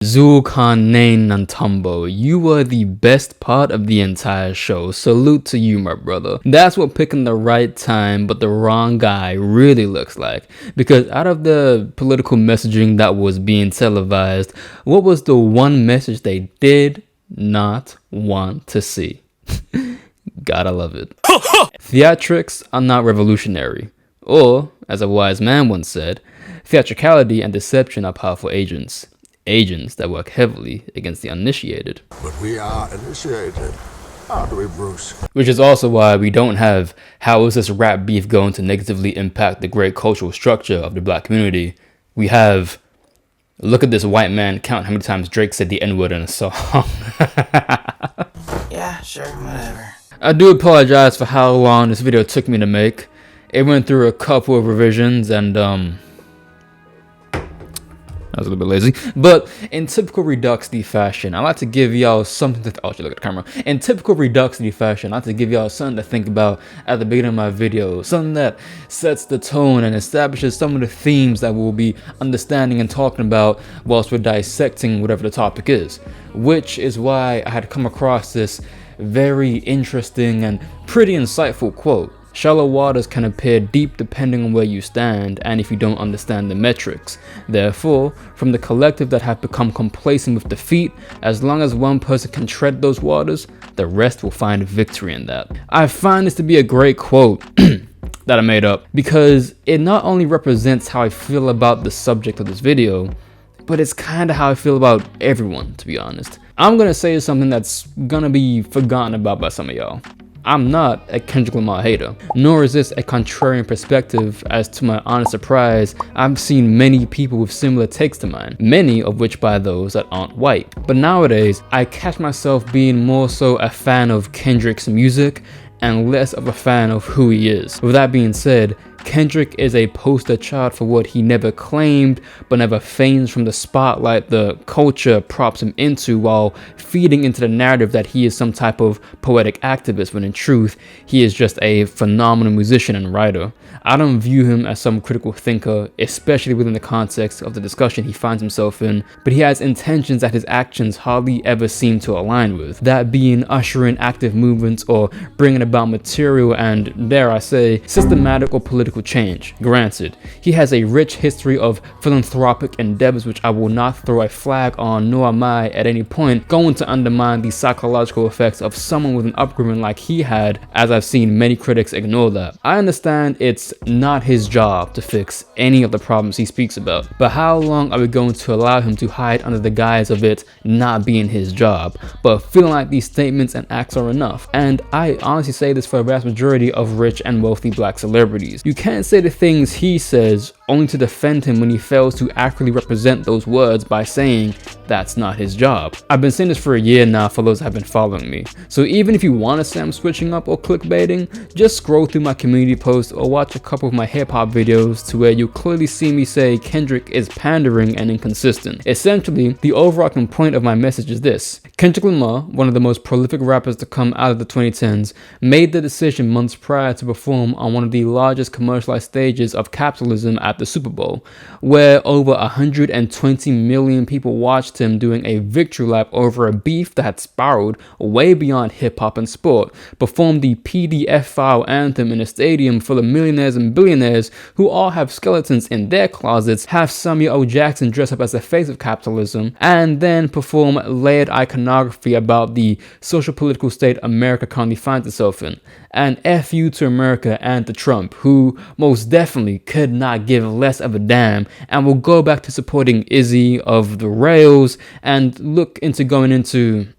Zulkarnain Nantumbo, you were the best part of the entire show. Salute to you, my brother. That's what picking the right time but the wrong guy really looks like. Because out of the political messaging that was being televised, what was the one message they did not want to see? Gotta love it. Theatrics are not revolutionary. Or, as a wise man once said, theatricality and deception are powerful agents. Agents that work heavily against the uninitiated. But we are initiated, aren't we, Bruce? Which is also why we don't have how is this rap beef going to negatively impact the great cultural structure of the black community. We have, look at this white man count how many times Drake said the N-word in a song. Yeah, sure, whatever. I do apologize for how long this video took me to make. It went through a couple of revisions and I was a little bit lazy, but in typical Reduxity fashion, I like to give y'all something to, oh, look at the camera. In typical Reduxity fashion, I like to give y'all something to think about at the beginning of my video, something that sets the tone and establishes some of the themes that we'll be understanding and talking about whilst we're dissecting whatever the topic is, which is why I had come across this very interesting and pretty insightful quote. Shallow waters can appear deep depending on where you stand and if you don't understand the metrics. Therefore, from the collective that have become complacent with defeat, as long as one person can tread those waters, the rest will find victory in that. I find this to be a great quote that I made up because it not only represents how I feel about the subject of this video, but it's kind of how I feel about everyone, to be honest. I'm gonna say something that's gonna be forgotten about by some of y'all. I'm not a Kendrick Lamar hater, nor is this a contrarian perspective, as to my honest surprise, I've seen many people with similar takes to mine, many of which by those that aren't white. But nowadays, I catch myself being more so a fan of Kendrick's music and less of a fan of who he is. With that being said, Kendrick is a poster child for what he never claimed but never feigns from the spotlight the culture props him into, while feeding into the narrative that he is some type of poetic activist, when in truth he is just a phenomenal musician and writer. I don't view him as some critical thinker, especially within the context of the discussion he finds himself in, but he has intentions that his actions hardly ever seem to align with, that being ushering active movements or bringing about material and, dare I say, systematic or political change. Granted, he has a rich history of philanthropic endeavors which I will not throw a flag on, nor am I at any point going to undermine the psychological effects of someone with an upbringing like he had, as I've seen many critics ignore that. I understand it's not his job to fix any of the problems he speaks about, but how long are we going to allow him to hide under the guise of it not being his job, but feeling like these statements and acts are enough? And I honestly say this for a vast majority of rich and wealthy black celebrities. You can't say the things he says only to defend him when he fails to accurately represent those words by saying that's not his job. I've been saying this for a year now for those that have been following me. So even if you want to say I'm switching up or clickbaiting, just scroll through my community posts or watch a couple of my hip hop videos to where you clearly see me say Kendrick is pandering and inconsistent. Essentially, the overarching point of my message is this. Kendrick Lamar, one of the most prolific rappers to come out of the 2010s, made the decision months prior to perform on one of the largest commercialized stages of capitalism at the Super Bowl, where over 120 million people watched him doing a victory lap over a beef that had spiraled way beyond hip-hop and sport, perform the PDFile anthem in a stadium full of millionaires and billionaires who all have skeletons in their closets, have Samuel L. Jackson dress up as the face of capitalism, and then perform layered iconography about the social political state America currently finds itself in. And F you to America and to Trump, who most definitely could not give less of a damn and will go back to supporting Izzy of the Rails and look into going into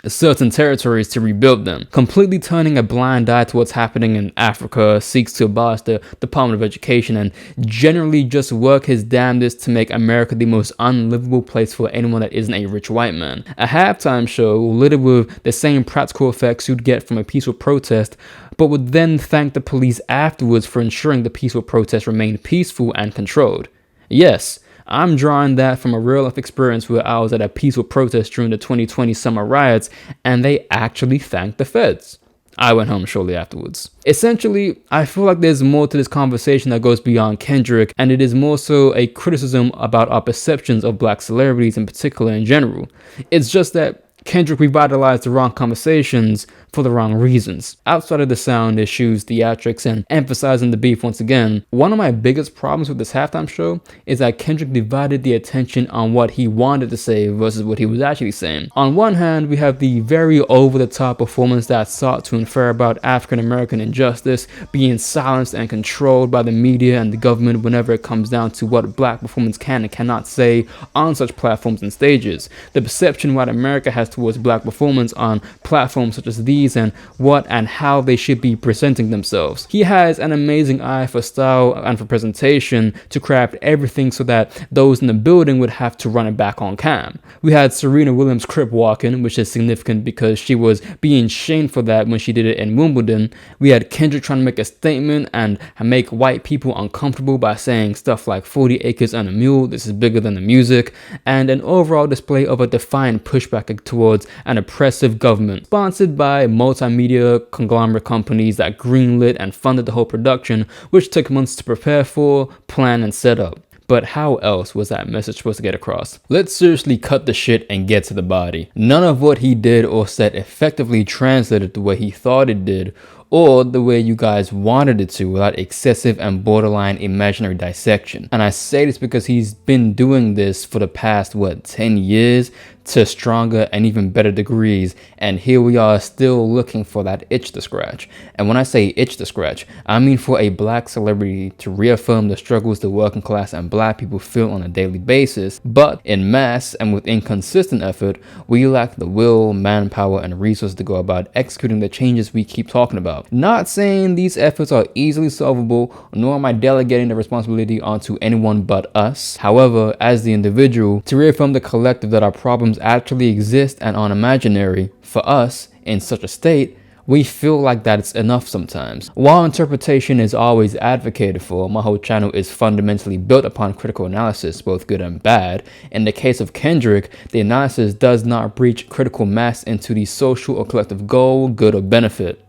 certain territories to rebuild them, completely turning a blind eye to what's happening in Africa, seeks to abolish the Department of Education, and generally just work his damnedest to make America the most unlivable place for anyone that isn't a rich white man. A halftime show littered with the same practical effects you'd get from a peaceful protest, but would then thank the police afterwards for ensuring the peaceful protest remained peaceful and controlled. Yes, I'm drawing that from a real life experience where I was at a peaceful protest during the 2020 summer riots and they actually thanked the feds. I went home shortly afterwards. Essentially, I feel like there's more to this conversation that goes beyond Kendrick, and it is more so a criticism about our perceptions of black celebrities in particular in general. It's just that Kendrick revitalized the wrong conversations for the wrong reasons. Outside of the sound issues, theatrics, and emphasizing the beef once again, one of my biggest problems with this halftime show is that Kendrick divided the attention on what he wanted to say versus what he was actually saying. On one hand, we have the very over-the-top performance that sought to infer about African American injustice being silenced and controlled by the media and the government whenever it comes down to what black performance can and cannot say on such platforms and stages. The perception white America has towards black performance on platforms such as these and what and how they should be presenting themselves. He has an amazing eye for style and for presentation to craft everything so that those in the building would have to run it back on cam. We had Serena Williams crip walking, which is significant because she was being shamed for that when she did it in Wimbledon. We had Kendrick trying to make a statement and make white people uncomfortable by saying stuff like 40 acres and a mule, this is bigger than the music, and an overall display of a defiant pushback towards an oppressive government, sponsored by multimedia conglomerate companies that greenlit and funded the whole production, which took months to prepare for, plan, and set up. But how else was that message supposed to get across? Let's seriously cut the shit and get to the body. None of what he did or said effectively translated the way he thought it did, or the way you guys wanted it to, without excessive and borderline imaginary dissection. And I say this because he's been doing this for the past, 10 years? To stronger and even better degrees, and here we are still looking for that itch to scratch. And when I say itch to scratch, I mean for a black celebrity to reaffirm the struggles the working class and black people feel on a daily basis, but in mass and with inconsistent effort, we lack the will, manpower, and resources to go about executing the changes we keep talking about. Not saying these efforts are easily solvable, nor am I delegating the responsibility onto anyone but us. However, as the individual, to reaffirm the collective that our problems actually exist and aren't imaginary, for us, in such a state, we feel like that it's enough sometimes. While interpretation is always advocated for, my whole channel is fundamentally built upon critical analysis, both good and bad. In the case of Kendrick, the analysis does not breach critical mass into the social or collective goal, good, or benefit.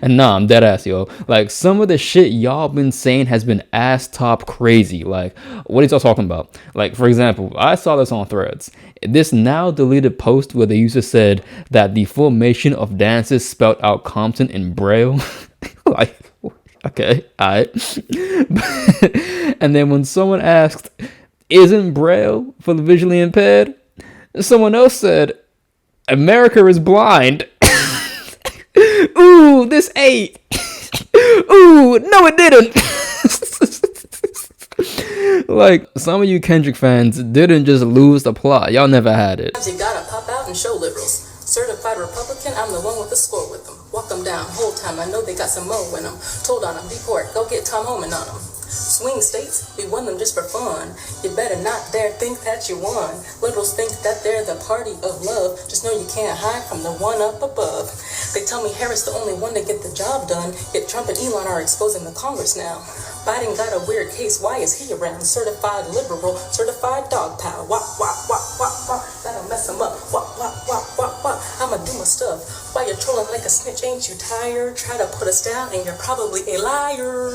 And nah, I'm dead ass, yo. Like, some of the shit y'all been saying has been ass top crazy. Like, what are y'all talking about? Like, for example, I saw this on Threads. This now deleted post where the user said that the formation of dances spelled out Compton in Braille. Like, okay, alright. And then when someone asked, isn't Braille for the visually impaired? Someone else said, America is blind. Ooh, this ain't. Ooh, no it didn't. Like, some of you Kendrick fans didn't just lose the plot, y'all never had it. You gotta pop out and show liberals. Certified Republican, I'm the one with the score with them. Walk them down, whole time, I know they got some mo in them. Told on them, deport, go get Tom Homan on them. Swing states, we won them just for fun. You better not dare think that you won. Liberals think that they're the party of love. Just know you can't hide from the one up above. They tell me Harris the only one to get the job done. Yet Trump and Elon are exposing the Congress now. Biden got a weird case, why is he around? Certified liberal, certified dog pal. Wop, wop, wop, wop, wop. That'll mess him up. Wop, wop, wop, wop, wop. I'ma do my stuff. Why you're trolling like a snitch, ain't you tired? Try to put us down and you're probably a liar.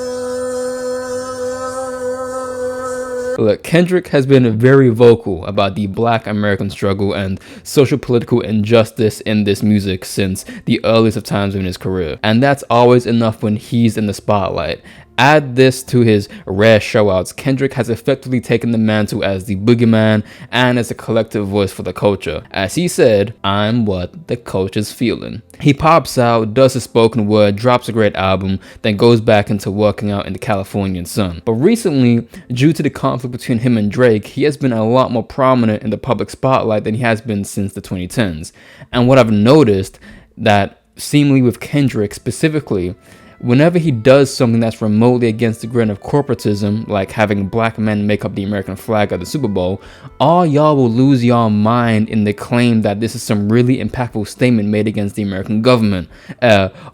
Look, Kendrick has been very vocal about the black American struggle and social political injustice in this music since the earliest of times in his career. And that's always enough when he's in the spotlight. Add this to his rare showouts, Kendrick has effectively taken the mantle as the boogeyman and as a collective voice for the culture. As he said, I'm what the culture's feeling. He pops out, does his spoken word, drops a great album, then goes back into working out in the Californian sun. But recently, due to the conflict between him and Drake, he has been a lot more prominent in the public spotlight than he has been since the 2010s. And what I've noticed that seemingly with Kendrick specifically, whenever he does something that's remotely against the grain of corporatism, like having black men make up the American flag at the Super Bowl, all y'all will lose y'all mind in the claim that this is some really impactful statement made against the American government.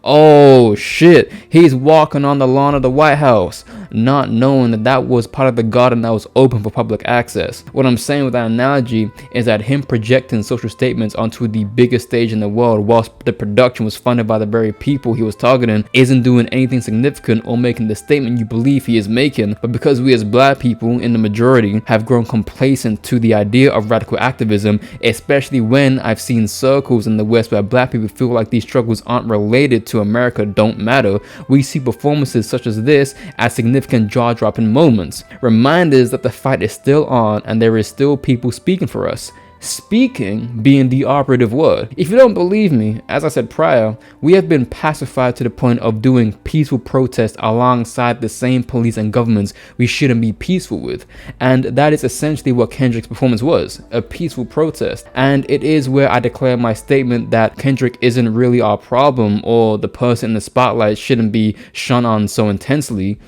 Oh shit, he's walking on the lawn of the White House, not knowing that that was part of the garden that was open for public access. What I'm saying with that analogy is that him projecting social statements onto the biggest stage in the world whilst the production was funded by the very people he was targeting isn't doing anything significant or making the statement you believe he is making. But because we as black people in the majority have grown complacent to the idea of radical activism, especially when I've seen circles in the West where black people feel like these struggles aren't related to America, don't matter, we see performances such as this as significant jaw-dropping moments, reminders that the fight is still on and there is still people speaking for us. Speaking being the operative word. If you don't believe me, as I said prior, we have been pacified to the point of doing peaceful protests alongside the same police and governments we shouldn't be peaceful with. And that is essentially what Kendrick's performance was, a peaceful protest. And it is where I declare my statement that Kendrick isn't really our problem, or the person in the spotlight shouldn't be shone on so intensely,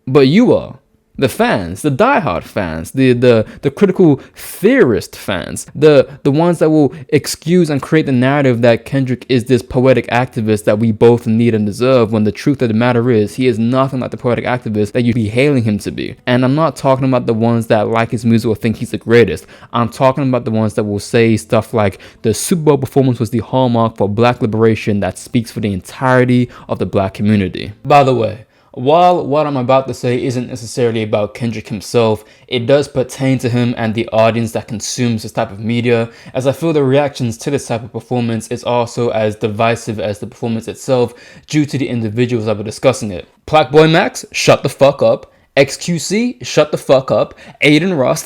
but you are. The fans, the diehard fans, the critical theorist fans, the ones that will excuse and create the narrative that Kendrick is this poetic activist that we both need and deserve, when the truth of the matter is he is nothing like the poetic activist that you'd be hailing him to be. And I'm not talking about the ones that like his music or think he's the greatest. I'm talking about the ones that will say stuff like the Super Bowl performance was the hallmark for black liberation that speaks for the entirety of the black community. By the way, while what I'm about to say isn't necessarily about Kendrick himself, it does pertain to him and the audience that consumes this type of media, as I feel the reactions to this type of performance is also as divisive as the performance itself due to the individuals that were discussing it. Plaqueboy Max, shut the fuck up. XQC, shut the fuck up. Aiden Ross.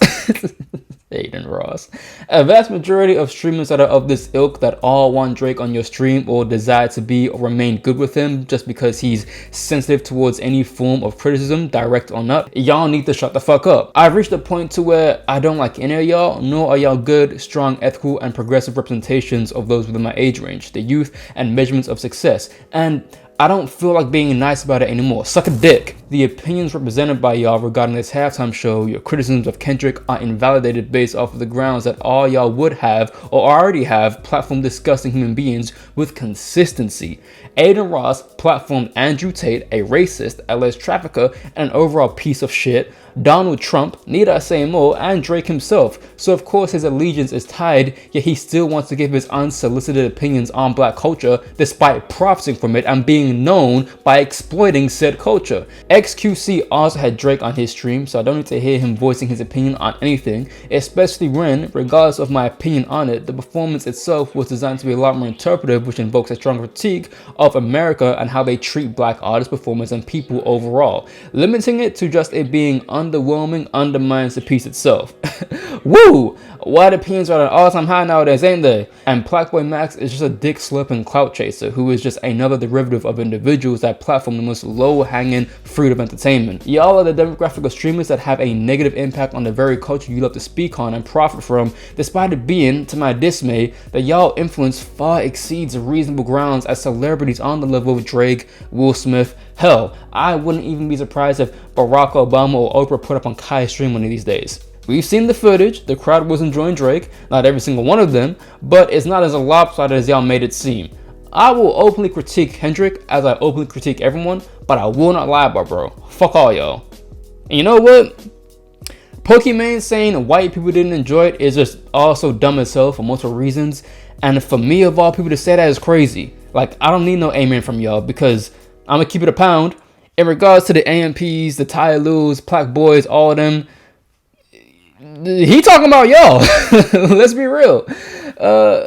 Aiden Ross. A vast majority of streamers that are of this ilk that all want Drake on your stream or desire to be or remain good with him just because he's sensitive towards any form of criticism, direct or not, y'all need to shut the fuck up. I've reached a point to where I don't like any of y'all, nor are y'all good, strong, ethical, and progressive representations of those within my age range, the youth, and measurements of success. And I don't feel like being nice about it anymore. Suck a dick. The opinions represented by y'all regarding this halftime show, your criticisms of Kendrick, are invalidated based off of the grounds that all y'all would have or already have platformed disgusting human beings with consistency. Aiden Ross platformed Andrew Tate, a racist, alleged trafficker, and an overall piece of shit. Donald Trump, need I say more, and Drake himself. So of course his allegiance is tied, yet he still wants to give his unsolicited opinions on black culture despite profiting from it and being known by exploiting said culture. XQC also had Drake on his stream, so I don't need to hear him voicing his opinion on anything, especially when, regardless of my opinion on it, the performance itself was designed to be a lot more interpretive, which invokes a strong critique of America and how they treat black artists, performers, and people overall. Limiting it to just it being underwhelming undermines the piece itself. Woo! White opinions are at an all-time high nowadays, ain't they? And Plaqueboy Max is just a dick-slurping clout chaser who is just another derivative of individuals that platform the most low-hanging fruit of entertainment. Y'all are the demographic of streamers that have a negative impact on the very culture you love to speak on and profit from, despite it being, to my dismay, that y'all influence far exceeds reasonable grounds as celebrities on the level of Drake, Will Smith. Hell, I wouldn't even be surprised if Barack Obama or Oprah put up on Kai's stream one of these days. We've seen the footage, the crowd was enjoying Drake, not every single one of them, but it's not as lopsided as y'all made it seem. I will openly critique Kendrick as I openly critique everyone, but I will not lie about bro. Fuck all y'all. And you know what? Pokimane saying white people didn't enjoy it is just also dumb as hell for multiple reasons, and for me of all people to say that is crazy. Like, I don't need no amen from y'all because I'm gonna keep it a pound. In regards to the AMPs, the Ty Lues, Plaque Boys, all of them, he talking about y'all. Let's be real.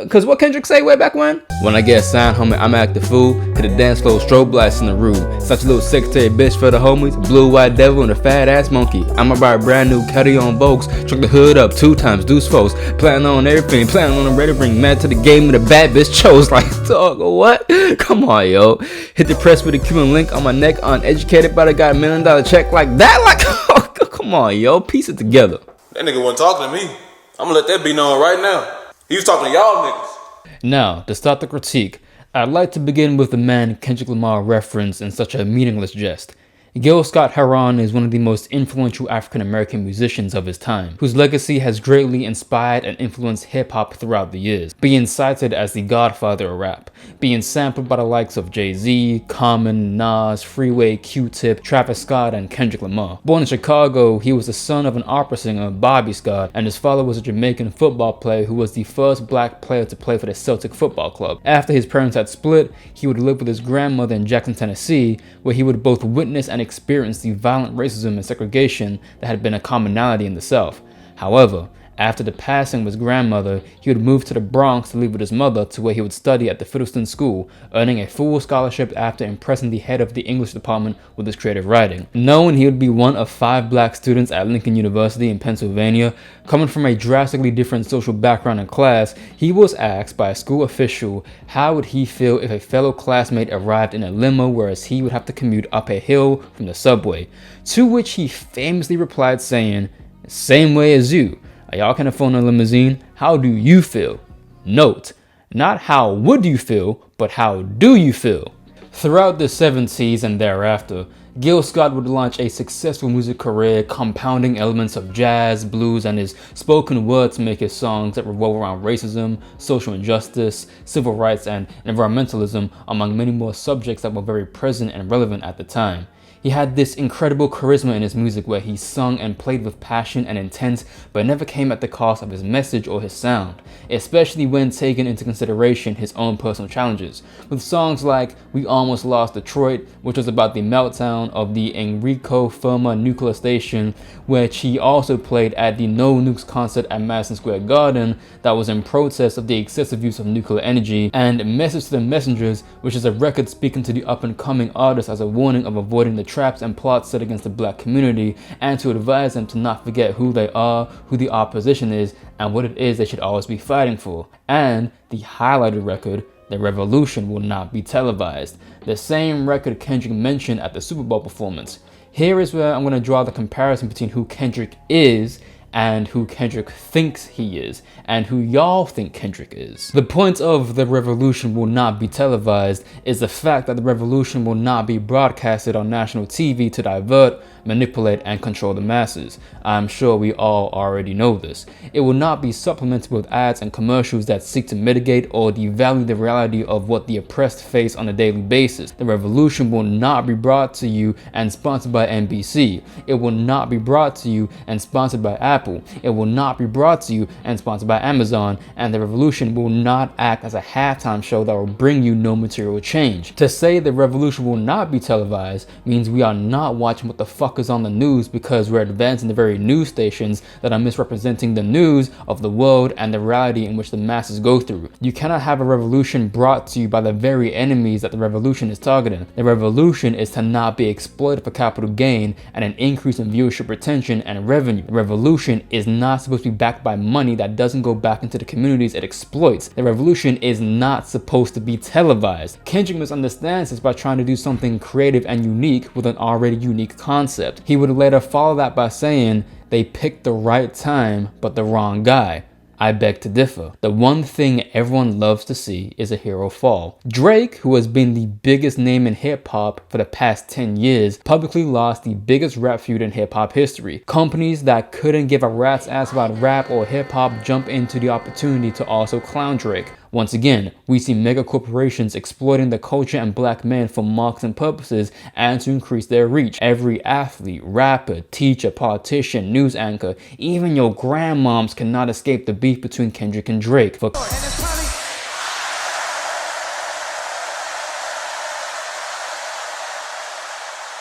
Cause what Kendrick say way back when? When I get signed, homie, I'ma act the fool. Hit the dance floor, strobe lights in the room. Such a little secretary bitch for the homies. Blue white devil and a fat ass monkey. I'ma buy a brand new caddy on Vogues. Truck the hood up 2 times, deuce folks. Planning on everything, planning on ready to bring mad to the game with a bad bitch chose. Like, dog, what? Come on, yo. Hit the press with a Cuban link on my neck. Uneducated, but I got $1 million check like that. Like, come on, yo. Piece it together. That nigga wasn't talking to me. I'm gonna let that be known right now. He was talking to y'all niggas. Now, to start the critique, I'd like to begin with the man Kendrick Lamar referenced in such a meaningless jest. Gil Scott-Heron is one of the most influential African-American musicians of his time, whose legacy has greatly inspired and influenced hip-hop throughout the years, being cited as the godfather of rap, being sampled by the likes of Jay-Z, Common, Nas, Freeway, Q-Tip, Travis Scott, and Kendrick Lamar. Born in Chicago, he was the son of an opera singer, Bobby Scott, and his father was a Jamaican football player who was the first black player to play for the Celtic Football Club. After his parents had split, he would live with his grandmother in Jackson, Tennessee, where he would both witness and experience the violent racism and segregation that had been a commonality in the South. However, after the passing of his grandmother, he would move to the Bronx to live with his mother, to where he would study at the Fiddleston School, earning a full scholarship after impressing the head of the English department with his creative writing. Knowing he would be one of 5 black students at Lincoln University in Pennsylvania, coming from a drastically different social background and class, he was asked by a school official how would he feel if a fellow classmate arrived in a limo whereas he would have to commute up a hill from the subway, to which he famously replied saying, "Same way as you. Y'all can afford a limousine. How do you feel?" Note, not how would you feel, but how do you feel? Throughout the 70s and thereafter, Gil Scott would launch a successful music career compounding elements of jazz, blues, and his spoken word to make his songs that revolve around racism, social injustice, civil rights, and environmentalism, among many more subjects that were very present and relevant at the time. He had this incredible charisma in his music where he sung and played with passion and intent, but it never came at the cost of his message or his sound, especially when taking into consideration his own personal challenges, with songs like We Almost Lost Detroit, which was about the meltdown of the Enrico Fermi nuclear station, which he also played at the No Nukes concert at Madison Square Garden that was in protest of the excessive use of nuclear energy, and Message to the Messengers, which is a record speaking to the up-and-coming artists as a warning of avoiding the traps and plots set against the black community, and to advise them to not forget who they are, who the opposition is, and what it is they should always be fighting for. And the highlighted record, The Revolution Will Not Be Televised, the same record Kendrick mentioned at the Super Bowl performance. Here is where I'm going to draw the comparison between who Kendrick is and who Kendrick thinks he is, and who y'all think Kendrick is. The point of The Revolution Will Not Be Televised is the fact that the revolution will not be broadcasted on national TV to divert, manipulate, and control the masses. I'm sure we all already know this. It will not be supplemented with ads and commercials that seek to mitigate or devalue the reality of what the oppressed face on a daily basis. The revolution will not be brought to you and sponsored by NBC. It will not be brought to you and sponsored by Apple. It will not be brought to you and sponsored by Amazon, and the revolution will not act as a halftime show that will bring you no material change. To say the revolution will not be televised means we are not watching what the fuck is on the news, because we're advancing the very news stations that are misrepresenting the news of the world and the reality in which the masses go through. You cannot have a revolution brought to you by the very enemies that the revolution is targeting. The revolution is to not be exploited for capital gain and an increase in viewership, retention, and revenue. The revolution is not supposed to be backed by money that doesn't go back into the communities it exploits. The revolution is not supposed to be televised. Kendrick misunderstands this by trying to do something creative and unique with an already unique concept. He would later follow that by saying, "They picked the right time, but the wrong guy." I beg to differ. The one thing everyone loves to see is a hero fall. Drake, who has been the biggest name in hip hop for the past 10 years, publicly lost the biggest rap feud in hip hop history. Companies that couldn't give a rat's ass about rap or hip hop jump into the opportunity to also clown Drake. Once again, we see mega corporations exploiting the culture and black men for marketing purposes and to increase their reach. Every athlete, rapper, teacher, politician, news anchor, even your grandmoms cannot escape the beef between Kendrick and Drake.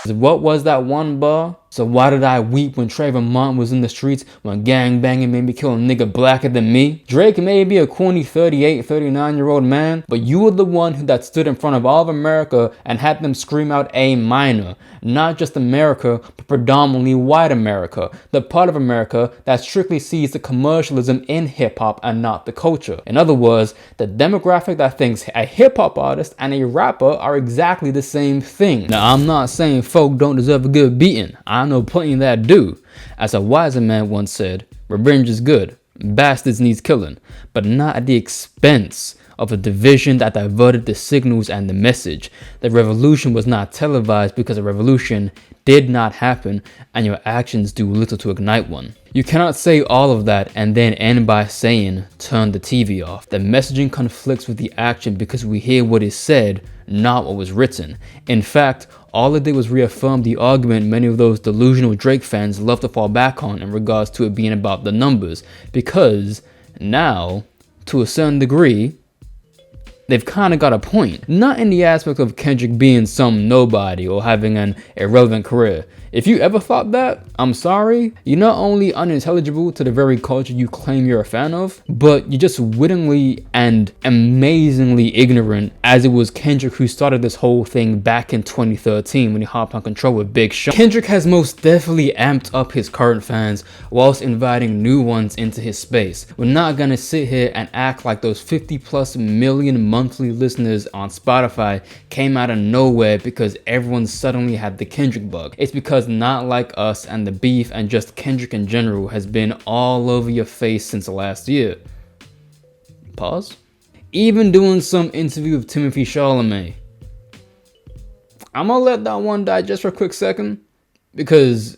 What was that one bar? So why did I weep when Trayvon Martin was in the streets when gang banging made me kill a nigga blacker than me? Drake may be a corny 38, 39-year-old man, but you were the one that stood in front of all of America and had them scream out A minor. Not just America, but predominantly white America. The part of America that strictly sees the commercialism in hip-hop and not the culture. In other words, the demographic that thinks a hip-hop artist and a rapper are exactly the same thing. Now, I'm not saying folk don't deserve a good beating. I know plenty that do. As a wiser man once said, revenge is good, Bastards needs killing, but not at the expense of a division that diverted the signals and the message. The revolution was not televised because a revolution did not happen and your actions do little to ignite one. You cannot say all of that and then end by saying, turn the TV off. The messaging conflicts with the action because we hear what is said, not what was written. In fact, all it did was reaffirm the argument many of those delusional Drake fans love to fall back on in regards to it being about the numbers, because now, to a certain degree, they've kind of got a point. Not in the aspect of Kendrick being some nobody or having an irrelevant career. If you ever thought that, I'm sorry. You're not only unintelligible to the very culture you claim you're a fan of, but you're just wittingly and amazingly ignorant, as it was Kendrick who started this whole thing back in 2013 when he hopped on Control with Big Sean. Kendrick has most definitely amped up his current fans whilst inviting new ones into his space. We're not gonna sit here and act like those 50+ million monthly listeners on Spotify came out of nowhere because everyone suddenly had the Kendrick bug. It's because not like us and the beef and just Kendrick in general has been all over your face since last year. Pause. Even doing some interview with Timothy Chalamet. I'm gonna let that one die just for a quick second because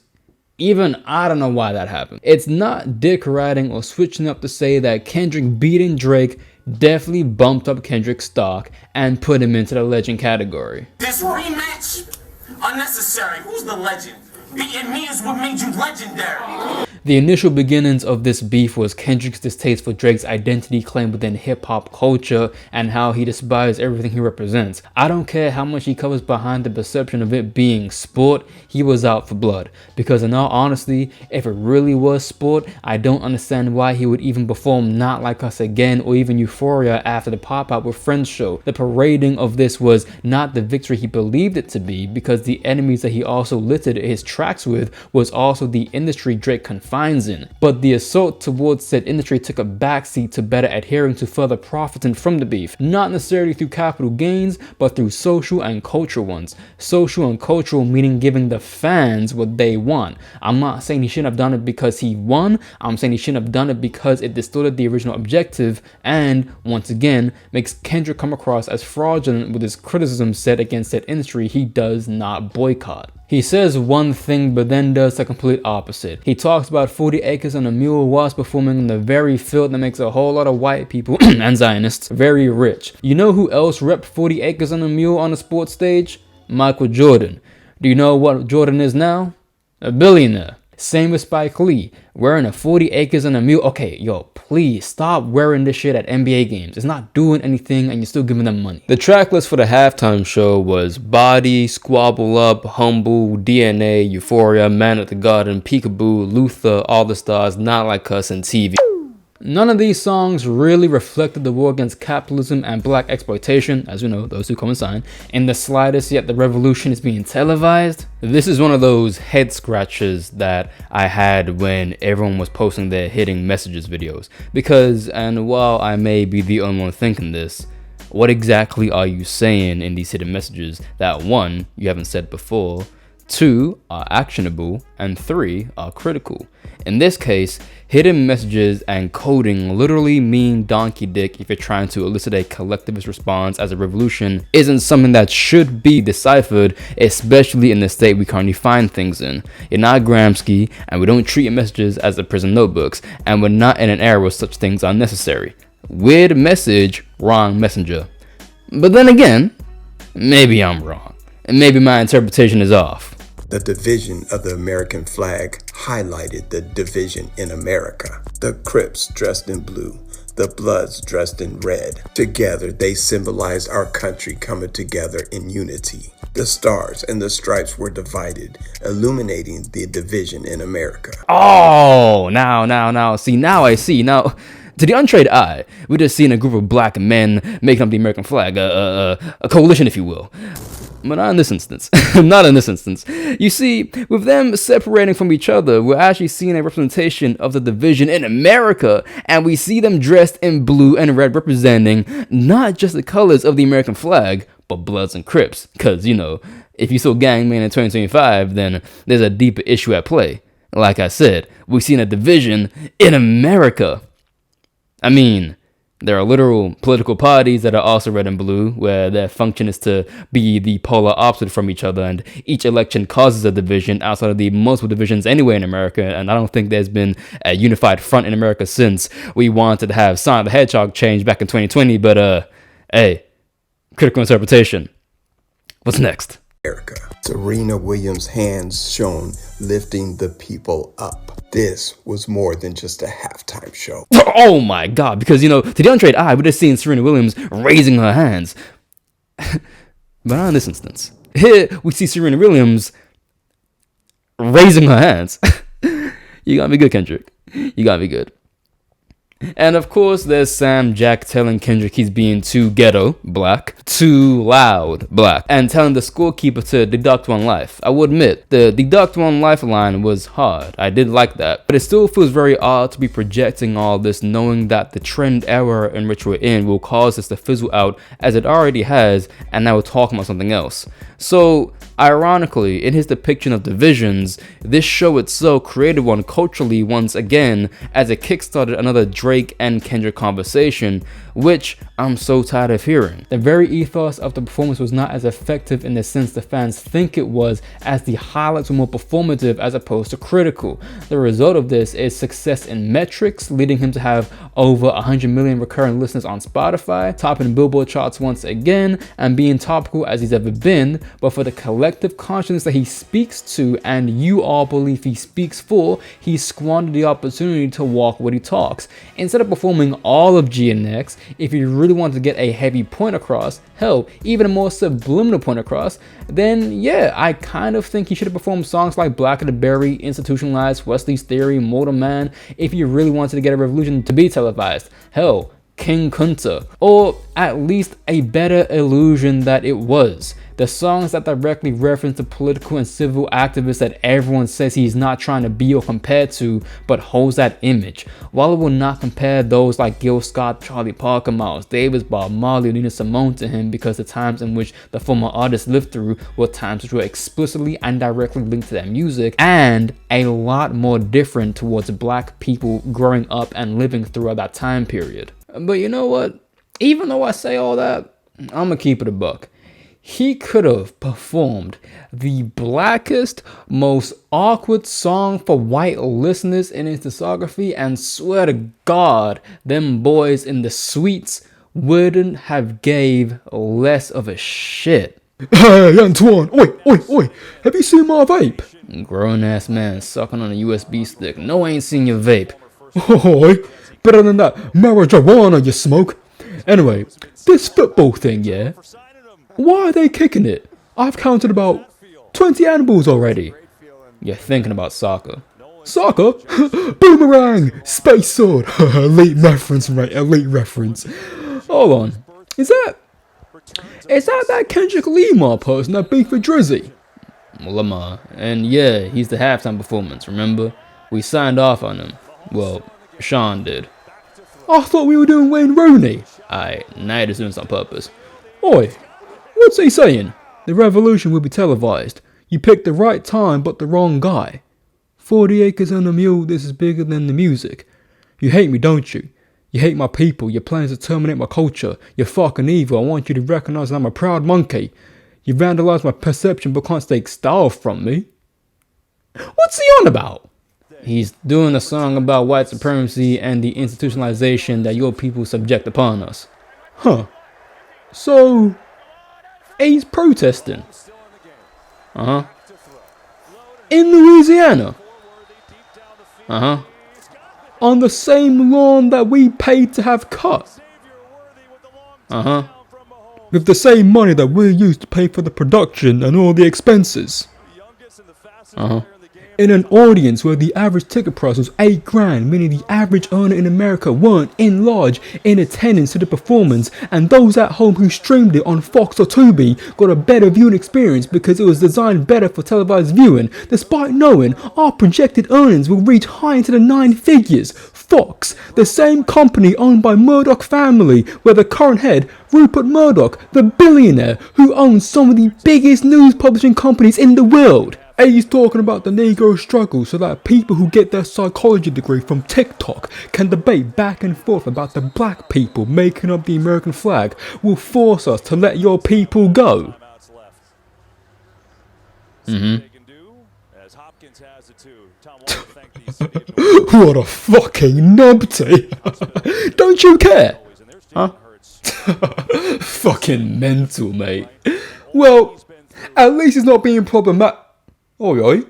even I don't know why that happened. It's not dick riding or switching up to say that Kendrick beating Drake definitely bumped up Kendrick's stock and put him into the legend category. This rematch, unnecessary. Who's the legend? Beating me is what made you legendary. The initial beginnings of this beef was Kendrick's distaste for Drake's identity claim within hip-hop culture and how he despised everything he represents. I don't care how much he covers behind the perception of it being sport, he was out for blood. Because in all honesty, if it really was sport, I don't understand why he would even perform Not Like Us Again or even Euphoria after the Pop Out with Friends show. The parading of this was not the victory he believed it to be, because the enemies that he also listed his tracks with was also the industry Drake confines in. But the assault towards said industry took a backseat to better adhering to further profiting from the beef, not necessarily through capital gains, but through social and cultural ones. Social and cultural meaning giving the fans what they want. I'm not saying he shouldn't have done it because he won, I'm saying he shouldn't have done it because it distorted the original objective and, once again, makes Kendrick come across as fraudulent with his criticism set against that industry he does not boycott. He says one thing but then does the complete opposite. He talks about 40 acres and a mule whilst performing in the very field that makes a whole lot of white people and Zionists very rich. You know who else repped 40 acres and a mule on the sports stage? Michael Jordan. Do you know what Jordan is now? A billionaire. Same with Spike Lee, wearing a 40 acres and a mule. Okay, yo, please stop wearing this shit at NBA games. It's not doing anything and you're still giving them money. The track list for the halftime show was Body, Squabble Up, Humble, DNA, Euphoria, Man at the Garden, Peekaboo, Luther, All the Stars, Not Like Us, and TV. None of these songs really reflected the war against capitalism and black exploitation, as we know, those two coincide, in the slightest, yet the revolution is being televised. This is one of those head scratches that I had when everyone was posting their hitting messages videos. Because, and while I may be the only one thinking this, what exactly are you saying in these hidden messages that 1, you haven't said before, 2, are actionable, and 3, are critical? In this case, hidden messages and coding literally mean donkey dick if you're trying to elicit a collectivist response, as a revolution isn't something that should be deciphered, especially in the state we currently find things in. You're not Gramsci, and we don't treat your messages as the prison notebooks, and we're not in an era where such things are necessary. Weird message, wrong messenger. But then again, maybe I'm wrong, and maybe my interpretation is off. The division of the American flag highlighted the division in America. The Crips dressed in blue, the Bloods dressed in red. Together, they symbolized our country coming together in unity. The stars and the stripes were divided, illuminating the division in America. Oh, now I see. Now, to the untrained eye, we're just seeing a group of black men making up the American flag, a coalition, if you will. But not in this instance. Not in this instance. You see, with them separating from each other, we're actually seeing a representation of the division in America, and we see them dressed in blue and red, representing not just the colors of the American flag, but Bloods and Crips. Because, you know, if you saw Gangman in 2025, then there's a deeper issue at play. Like I said, we've seen a division in America. I mean, there are literal political parties that are also red and blue, where their function is to be the polar opposite from each other, and each election causes a division outside of the multiple divisions anyway in America, and I don't think there's been a unified front in America since we wanted to have Sonic the Hedgehog change back in 2020, but hey, critical interpretation. What's next? America. Serena Williams' hands shown lifting the people up. This was more than just a halftime show. Oh my god, because, to the untrained eye, we're just seeing Serena Williams raising her hands. But not in this instance. Here, we see Serena Williams raising her hands. You gotta be good, Kendrick. You gotta be good. And of course, there's Sam Jack telling Kendrick he's being too ghetto, black, too loud, black, and telling the scorekeeper to deduct 1 life. I will admit, the deduct 1 life line was hard. I did like that. But it still feels very odd to be projecting all this, knowing that the trend era in which we're in will cause us to fizzle out as it already has, and now we're talking about something else. So, ironically, in his depiction of divisions, this show itself created one culturally once again, as it kickstarted another Drake and Kendrick conversation, which I'm so tired of hearing. The very ethos of the performance was not as effective in the sense the fans think it was, as the highlights were more performative as opposed to critical. The result of this is success in metrics, leading him to have over 100 million recurring listeners on Spotify, topping Billboard charts once again, and being topical as he's ever been. But for the collective consciousness that he speaks to, and you all believe he speaks for, he squandered the opportunity to walk what he talks. Instead of performing all of GNX, if you really want to get a heavy point across, hell, even a more subliminal point across, then yeah, I kind of think he should have performed songs like Black of the Berry, Institutionalized, Wesley's Theory, Mortal Man, if you really wanted to get a revolution to be televised. Hell, King Kunta, or at least a better illusion that it was. The songs that directly reference the political and civil activists that everyone says he's not trying to be or compare to, but holds that image. While it will not compare those like Gil Scott, Charlie Parker, Miles Davis, Bob Marley, or Nina Simone to him, because the times in which the former artists lived through were times which were explicitly and directly linked to their music, and a lot more different towards black people growing up and living throughout that time period. But you know what? Even though I say all that, I'm gonna keep it a buck. He could have performed the blackest, most awkward song for white listeners in his discography, and swear to God, them boys in the suites wouldn't have gave less of a shit. Hey, Antoine, oi, have you seen my vape? Grown ass man sucking on a USB stick. No, I ain't seen your vape. Oi, better than that marijuana you smoke. Anyway, this football thing, yeah? Why are they kicking it? I've counted about 20 animals already. You're thinking about soccer. Soccer? Boomerang! Space sword! Elite reference, right? Elite reference. Hold on. Is that Kendrick Lamar person that beat for Drizzy? Lamar. And yeah, he's the halftime performance, remember? We signed off on him. Well, Sean did. I thought we were doing Wayne Rooney. Aight, now you're just doing this on purpose. Oi, what's he saying? The revolution will be televised. You picked the right time, but the wrong guy. 40 acres and a mule, this is bigger than the music. You hate me, don't you? You hate my people, your plans to terminate my culture. You're fucking evil, I want you to recognize that I'm a proud monkey. You vandalized my perception but can't take style from me. What's he on about? He's doing a song about white supremacy and the institutionalization that your people subject upon us. Huh. So, he's protesting. Uh-huh. In Louisiana. Uh-huh. On the same lawn that we paid to have cut. Uh-huh. With the same money that we used to pay for the production and all the expenses. Uh-huh. In an audience where the average ticket price was $8,000, meaning the average earner in America weren't in large in attendance to the performance, and those at home who streamed it on Fox or Tubi got a better viewing experience because it was designed better for televised viewing, despite knowing our projected earnings will reach high into the 9 figures. Fox, the same company owned by Murdoch family, where the current head, Rupert Murdoch, the billionaire who owns some of the biggest news publishing companies in the world. He's talking about the Negro struggle so that people who get their psychology degree from TikTok can debate back and forth about the black people making up the American flag will force us to let your people go. What a fucking numpty. Don't you care? Huh? Fucking mental, mate. Well, at least it's not being problematic. Oi, oi.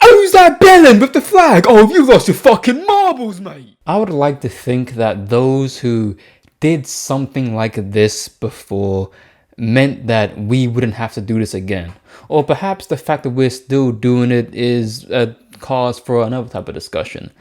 Who's that bellend with the flag? Oh, you lost your fucking marbles, mate. I would like to think that those who did something like this before meant that we wouldn't have to do this again. Or perhaps the fact that we're still doing it is a cause for another type of discussion.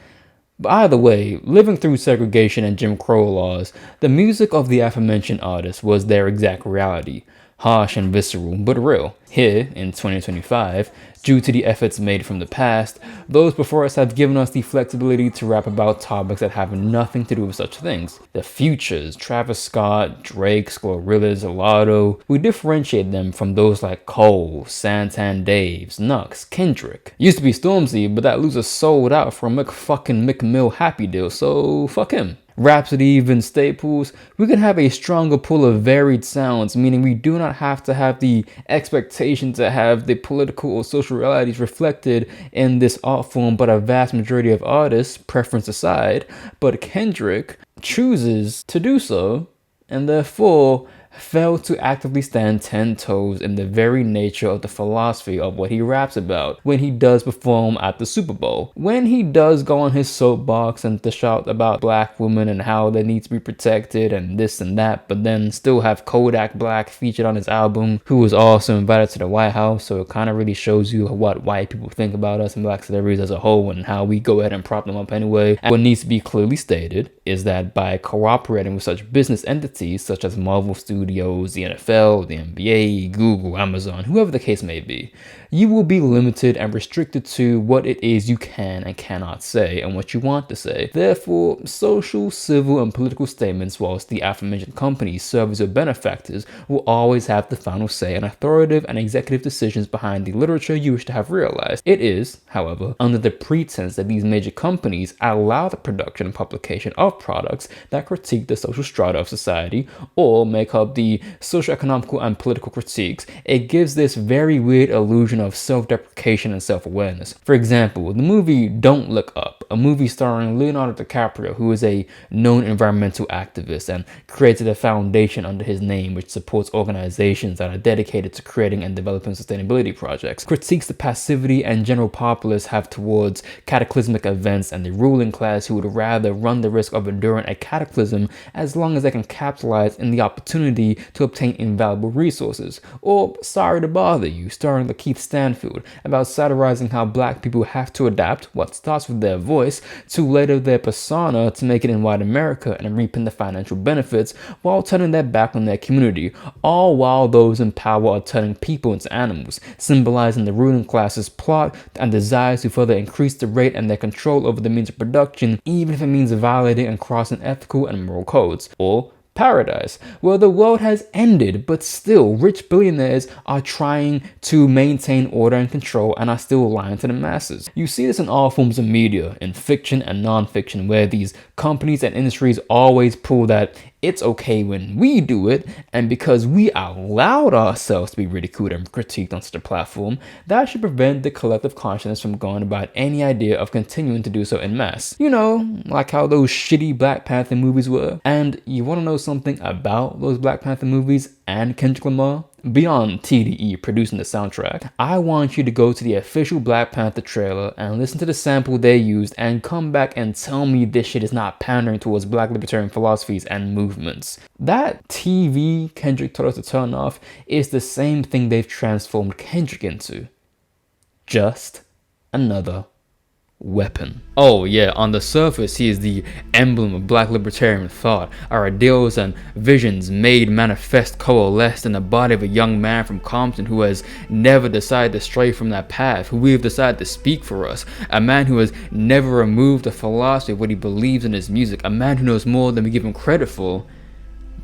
But either way, living through segregation and Jim Crow laws, the music of the aforementioned artists was their exact reality. Harsh and visceral, but real. Here, in 2025, due to the efforts made from the past, those before us have given us the flexibility to rap about topics that have nothing to do with such things. The Futures, Travis Scott, Drake, Glorillaz, Lotto, we differentiate them from those like Cole, Santan Daves, Nux, Kendrick. Used to be Stormzy, but that loser sold out for a McMill Happy Deal, so fuck him. Rhapsody, even Staples, we can have a stronger pool of varied sounds, meaning we do not have to have the expectation to have the political or social realities reflected in this art form, but a vast majority of artists, preference aside, but Kendrick chooses to do so, and therefore failed to actively stand 10 toes in the very nature of the philosophy of what he raps about when he does perform at the Super Bowl. When he does go on his soapbox and to shout about black women and how they need to be protected and this and that, but then still have Kodak Black featured on his album, who was also invited to the White House, so it kind of really shows you what white people think about us and black celebrities as a whole and how we go ahead and prop them up anyway. And what needs to be clearly stated is that by cooperating with such business entities such as Marvel Studios, the NFL, the NBA, Google, Amazon, whoever the case may be, you will be limited and restricted to what it is you can and cannot say and what you want to say. Therefore, social, civil, and political statements, whilst the aforementioned companies serve as your benefactors, will always have the final say on authoritative and executive decisions behind the literature you wish to have realized. It is, however, under the pretense that these major companies allow the production and publication of products that critique the social strata of society or make up the socio-economical and political critiques, it gives this very weird illusion of self-deprecation and self-awareness. For example, the movie Don't Look Up, a movie starring Leonardo DiCaprio, who is a known environmental activist and created a foundation under his name which supports organizations that are dedicated to creating and developing sustainability projects, critiques the passivity and general populace have towards cataclysmic events and the ruling class who would rather run the risk of enduring a cataclysm as long as they can capitalize in the opportunity to obtain invaluable resources. Or Sorry to Bother You, starring Lakeith Stanfield, about satirizing how black people have to adapt what starts with their voice to later their persona to make it in white America and reaping the financial benefits while turning their back on their community, all while those in power are turning people into animals, symbolizing the ruling class's plot and desires to further increase the rate and their control over the means of production, even if it means violating and crossing ethical and moral codes. Or Paradise, where the world has ended, but still rich billionaires are trying to maintain order and control and are still lying to the masses. You see this in all forms of media, in fiction and non-fiction, where these companies and industries always pull that it's okay when we do it, and because we allowed ourselves to be ridiculed and critiqued on such a platform, that should prevent the collective consciousness from going about any idea of continuing to do so en masse. You know, like how those shitty Black Panther movies were. And you want to know something about those Black Panther movies and Kendrick Lamar? Beyond TDE producing the soundtrack, I want you to go to the official Black Panther trailer and listen to the sample they used and come back and tell me this shit is not pandering towards black libertarian philosophies and movements. That TV Kendrick told us to turn off is the same thing they've transformed Kendrick into. Just another weapon. Oh yeah, on the surface he is the emblem of black libertarian thought, our ideals and visions made manifest, coalesced in the body of a young man from Compton who has never decided to stray from that path, who we have decided to speak for us, a man who has never removed the philosophy of what he believes in his music, a man who knows more than we give him credit for,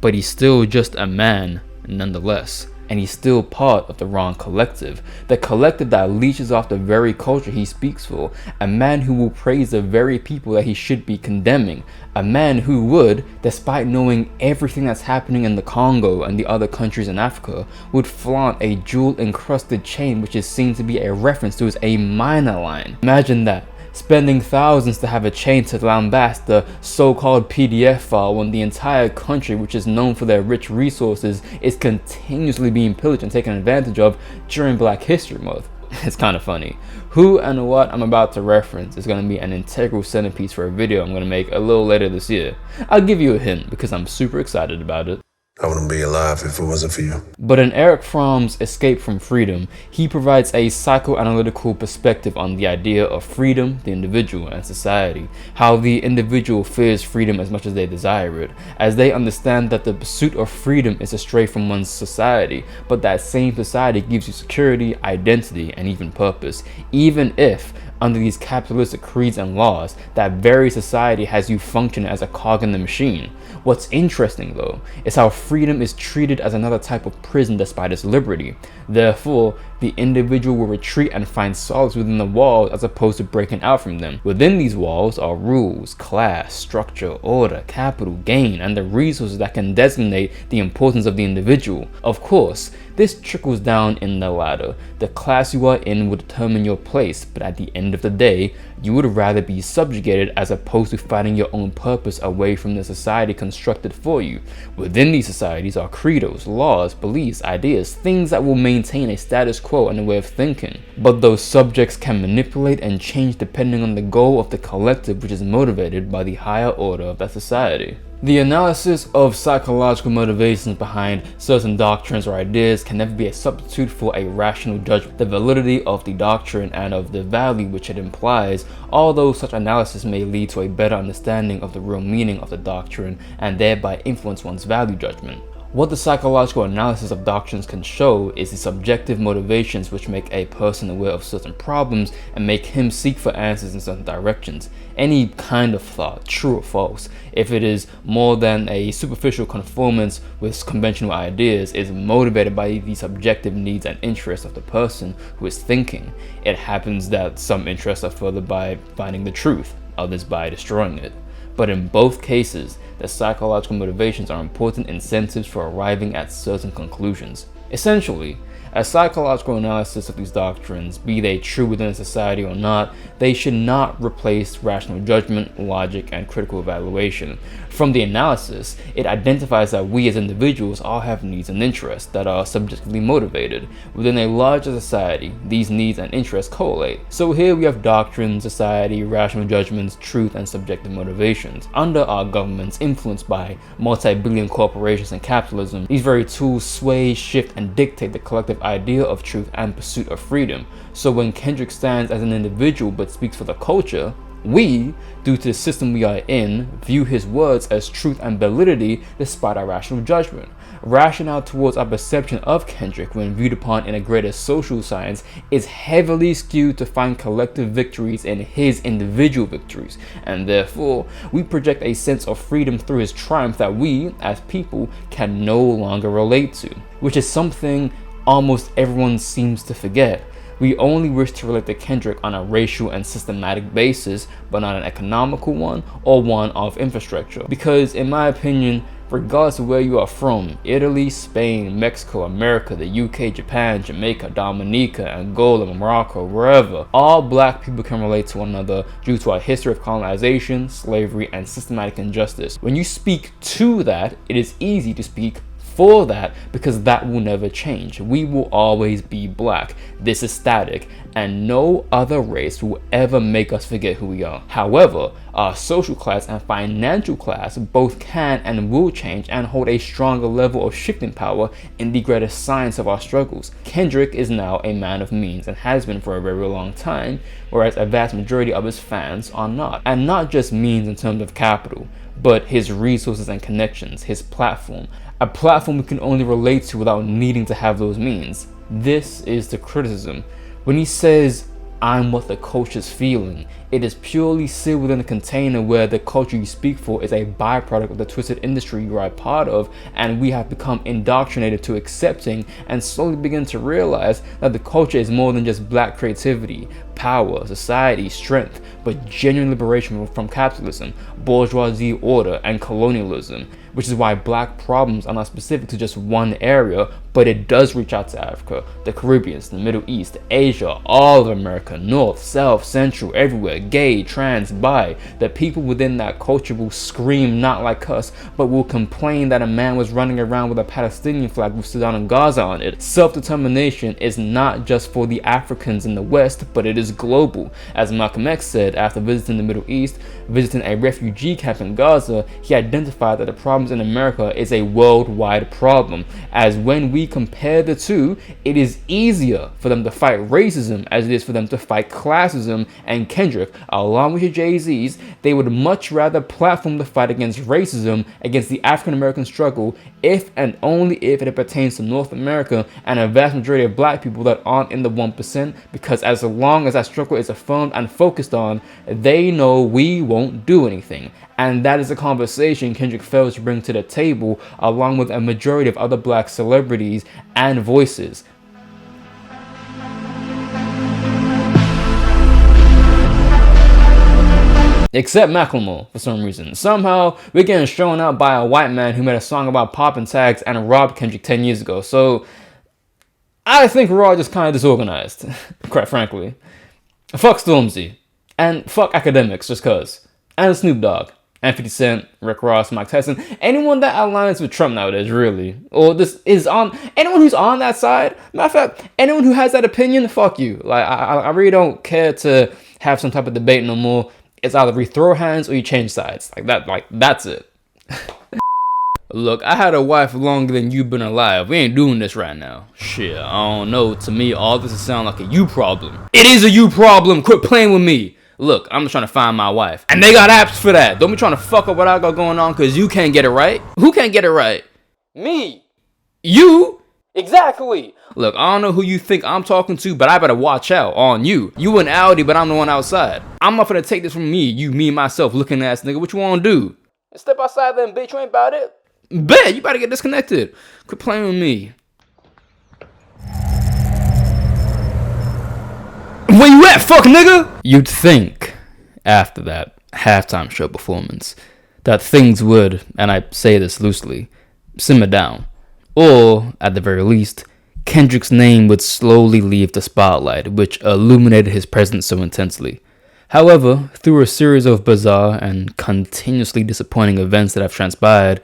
but he's still just a man nonetheless. and he's still part of the wrong collective. The collective that leeches off the very culture he speaks for. A man who will praise the very people that he should be condemning. A man who would, despite knowing everything that's happening in the Congo and the other countries in Africa, would flaunt a jewel-encrusted chain which is seen to be a reference to his A minor line. Imagine that. Spending thousands to have a chain to lambast the so-called PDFile when the entire country, which is known for their rich resources, is continuously being pillaged and taken advantage of during Black History Month. It's kind of funny. Who and what I'm about to reference is going to be an integral centerpiece for a video I'm going to make a little later this year. I'll give you a hint because I'm super excited about it. I wouldn't be alive if it wasn't for you. But in Erich Fromm's Escape from Freedom, he provides a psychoanalytical perspective on the idea of freedom, the individual, and society. How the individual fears freedom as much as they desire it, as they understand that the pursuit of freedom is astray from one's society, but that same society gives you security, identity, and even purpose, even if under these capitalistic creeds and laws, that very society has you function as a cog in the machine. What's interesting though, is how freedom is treated as another type of prison despite its liberty. Therefore, the individual will retreat and find solace within the walls as opposed to breaking out from them. Within these walls are rules, class, structure, order, capital, gain, and the resources that can designate the importance of the individual. Of course, this trickles down in the ladder. The class you are in will determine your place, but at the end of the day, you would rather be subjugated as opposed to finding your own purpose away from the society constructed for you. Within these societies are credos, laws, beliefs, ideas, things that will maintain a status quo and a way of thinking. But those subjects can manipulate and change depending on the goal of the collective, which is motivated by the higher order of that society. The analysis of psychological motivations behind certain doctrines or ideas can never be a substitute for a rational judgment. The validity of the doctrine and of the value which it implies, although such analysis may lead to a better understanding of the real meaning of the doctrine and thereby influence one's value judgment. What the psychological analysis of doctrines can show is the subjective motivations which make a person aware of certain problems and make him seek for answers in certain directions. Any kind of thought, true or false, if it is more than a superficial conformance with conventional ideas, is motivated by the subjective needs and interests of the person who is thinking. It happens that some interests are furthered by finding the truth, others by destroying it. But in both cases, the psychological motivations are important incentives for arriving at certain conclusions. Essentially, a psychological analysis of these doctrines, be they true within a society or not, they should not replace rational judgment, logic, and critical evaluation. From the analysis, it identifies that we as individuals all have needs and interests that are subjectively motivated. Within a larger society, these needs and interests correlate. So here we have doctrine, society, rational judgments, truth, and subjective motivations. Under our governments influenced by multi-billion corporations and capitalism, these very tools sway, shift, and dictate the collective idea of truth and pursuit of freedom. So when Kendrick stands as an individual but speaks for the culture, we, due to the system we are in, view his words as truth and validity despite our rational judgment. Rationale towards our perception of Kendrick when viewed upon in a greater social science is heavily skewed to find collective victories in his individual victories, and therefore we project a sense of freedom through his triumph that we, as people, can no longer relate to, which is something almost everyone seems to forget. We only wish to relate to Kendrick on a racial and systematic basis, but not an economical one or one of infrastructure. Because in my opinion, regardless of where you are from, Italy, Spain, Mexico, America, the UK, Japan, Jamaica, Dominica, Angola, Morocco, wherever, all black people can relate to one another due to our history of colonization, slavery, and systematic injustice. When you speak to that, it is easy to speak for that because that will never change. We will always be black. This is static, and no other race will ever make us forget who we are. However, our social class and financial class both can and will change and hold a stronger level of shifting power in the greater science of our struggles. Kendrick is now a man of means and has been for a very long time, whereas a vast majority of his fans are not. And not just means in terms of capital, but his resources and connections, his platform. A platform we can only relate to without needing to have those means. This is the criticism. When he says I'm what the culture's feeling. It is purely sealed within a container where the culture you speak for is a byproduct of the twisted industry you are a part of, and we have become indoctrinated to accepting and slowly begin to realize that the culture is more than just black creativity, power, society, strength, but genuine liberation from capitalism, bourgeoisie order, and colonialism. Which is why black problems are not specific to just one area, but it does reach out to Africa, the Caribbean, the Middle East, Asia, all of America, North, South, Central, everywhere, gay, trans, bi. The people within that culture will scream not like us, but will complain that a man was running around with a Palestinian flag with Sudan and Gaza on it. Self-determination is not just for the Africans in the West, but it is global. As Malcolm X said after visiting the Middle East, visiting a refugee camp in Gaza, he identified that the problem in America is a worldwide problem, as when we compare the two, it is easier for them to fight racism as it is for them to fight classism. And Kendrick, along with your Jay-Z's, they would much rather platform the fight against racism, against the African American struggle, if and only if it pertains to North America and a vast majority of black people that aren't in the 1%, because as long as that struggle is affirmed and focused on, they know we won't do anything. And that is a conversation Kendrick fails to bring to the table, along with a majority of other black celebrities and voices. Except Macklemore, for some reason. Somehow, we're getting shown out by a white man who made a song about popping tags and robbed Kendrick 10 years ago. So, I think we're all just kind of disorganized, quite frankly. Fuck Stormzy. And fuck academics, just cuz. And Snoop Dogg. And 50 Cent, Rick Ross, Mike Tyson, anyone that aligns with Trump nowadays, really. Or this is on, anyone who's on that side, matter of fact, anyone who has that opinion, fuck you. Like, I really don't care to have some type of debate no more. It's either we throw hands or you change sides. That's it. Look, I had a wife longer than you've been alive. We ain't doing this right now. Shit, I don't know. To me, all this sound like a you problem. It is a you problem. Quit playing with me. Look, I'm just trying to find my wife. And they got apps for that. Don't be trying to fuck up what I got going on because you can't get it right. Who can't get it right? Me. You? Exactly. Look, I don't know who you think I'm talking to, but I better watch out on you. You an Audi, but I'm the one outside. I'm not gonna take this from me, you, me, myself, looking ass nigga. What you wanna do? Step outside then, bitch. You ain't about it. Bet, you better get disconnected. Quit playing with me. Where you at, fuck nigga? You'd think, after that halftime show performance, that things would, and I say this loosely, simmer down. Or, at the very least, Kendrick's name would slowly leave the spotlight, which illuminated his presence so intensely. However, through a series of bizarre and continuously disappointing events that have transpired,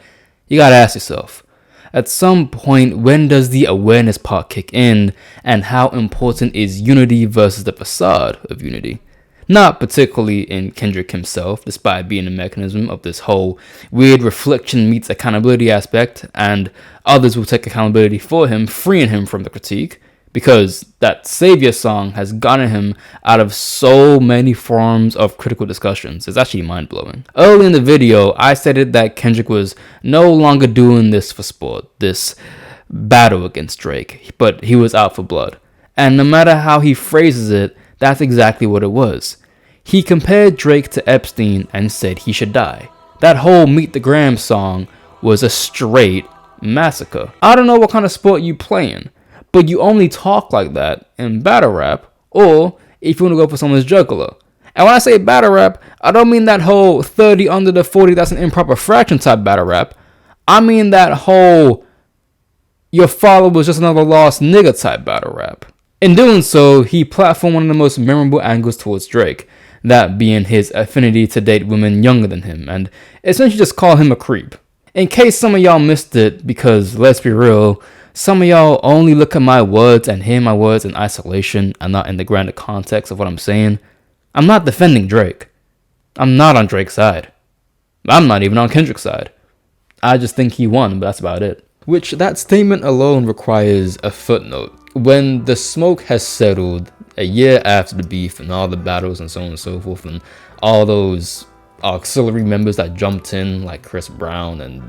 you gotta ask yourself, at some point, when does the awareness part kick in, and how important is unity versus the facade of unity? Not particularly in Kendrick himself, despite being a mechanism of this whole weird reflection meets accountability aspect, and others will take accountability for him, freeing him from the critique, because that Savior song has gotten him out of so many forms of critical discussions. It's actually mind-blowing. Early in the video, I stated that Kendrick was no longer doing this for sport, this battle against Drake, but he was out for blood. And no matter how he phrases it, that's exactly what it was. He compared Drake to Epstein and said he should die. That whole Meet the Graham song was a straight massacre. I don't know what kind of sport you playing, but you only talk like that in battle rap, or if you want to go for someone's juggler. And when I say battle rap, I don't mean that whole 30 under the 40, that's an improper fraction type battle rap. I mean that whole your father was just another lost nigga type battle rap. In doing so, he platformed one of the most memorable angles towards Drake, that being his affinity to date women younger than him, and essentially just call him a creep. In case some of y'all missed it, because let's be real, some of y'all only look at my words and hear my words in isolation and not in the grander context of what I'm saying, I'm not defending Drake. I'm not on Drake's side. I'm not even on Kendrick's side. I just think he won, but that's about it. Which, that statement alone requires a footnote. When the smoke has settled, a year after the beef and all the battles and so on and so forth, and all those auxiliary members that jumped in, like Chris Brown and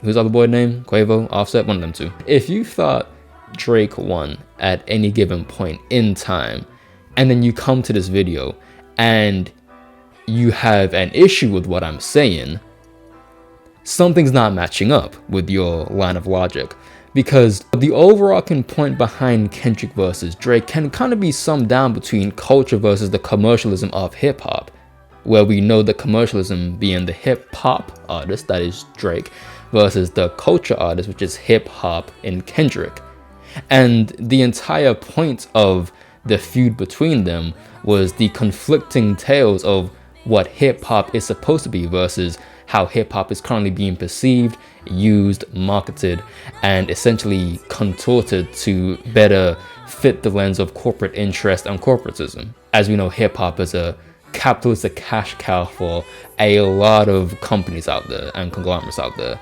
who's the other boy name? Quavo? Offset? One of them two. If you thought Drake won at any given point in time, and then you come to this video and you have an issue with what I'm saying, something's not matching up with your line of logic. Because the overarching point behind Kendrick versus Drake can kind of be summed down between culture versus the commercialism of hip-hop, where we know the commercialism being the hip-hop artist, that is Drake, versus the culture artist, which is hip-hop in Kendrick. And the entire point of the feud between them was the conflicting tales of what hip-hop is supposed to be versus how hip-hop is currently being perceived, used, marketed, and essentially contorted to better fit the lens of corporate interest and corporatism. As we know, hip-hop is a capitalistic cash cow for a lot of companies out there and conglomerates out there.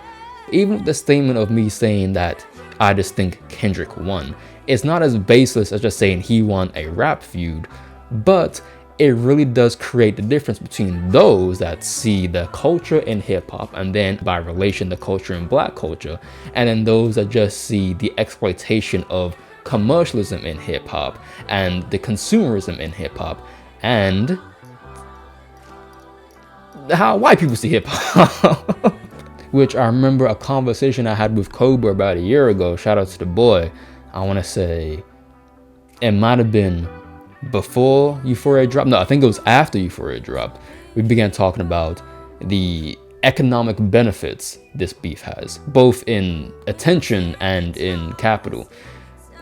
Even with the statement of me saying that I just think Kendrick won, it's not as baseless as just saying he won a rap feud, but it really does create the difference between those that see the culture in hip-hop and then by relation the culture in black culture, and then those that just see the exploitation of commercialism in hip-hop and the consumerism in hip-hop and how white people see hip-hop. Which I remember a conversation I had with Cobra about a year ago, shout out to the boy. I want to say it might have been before Euphoria dropped. No, I think it was after Euphoria dropped. We began talking about the economic benefits this beef has, both in attention and in capital.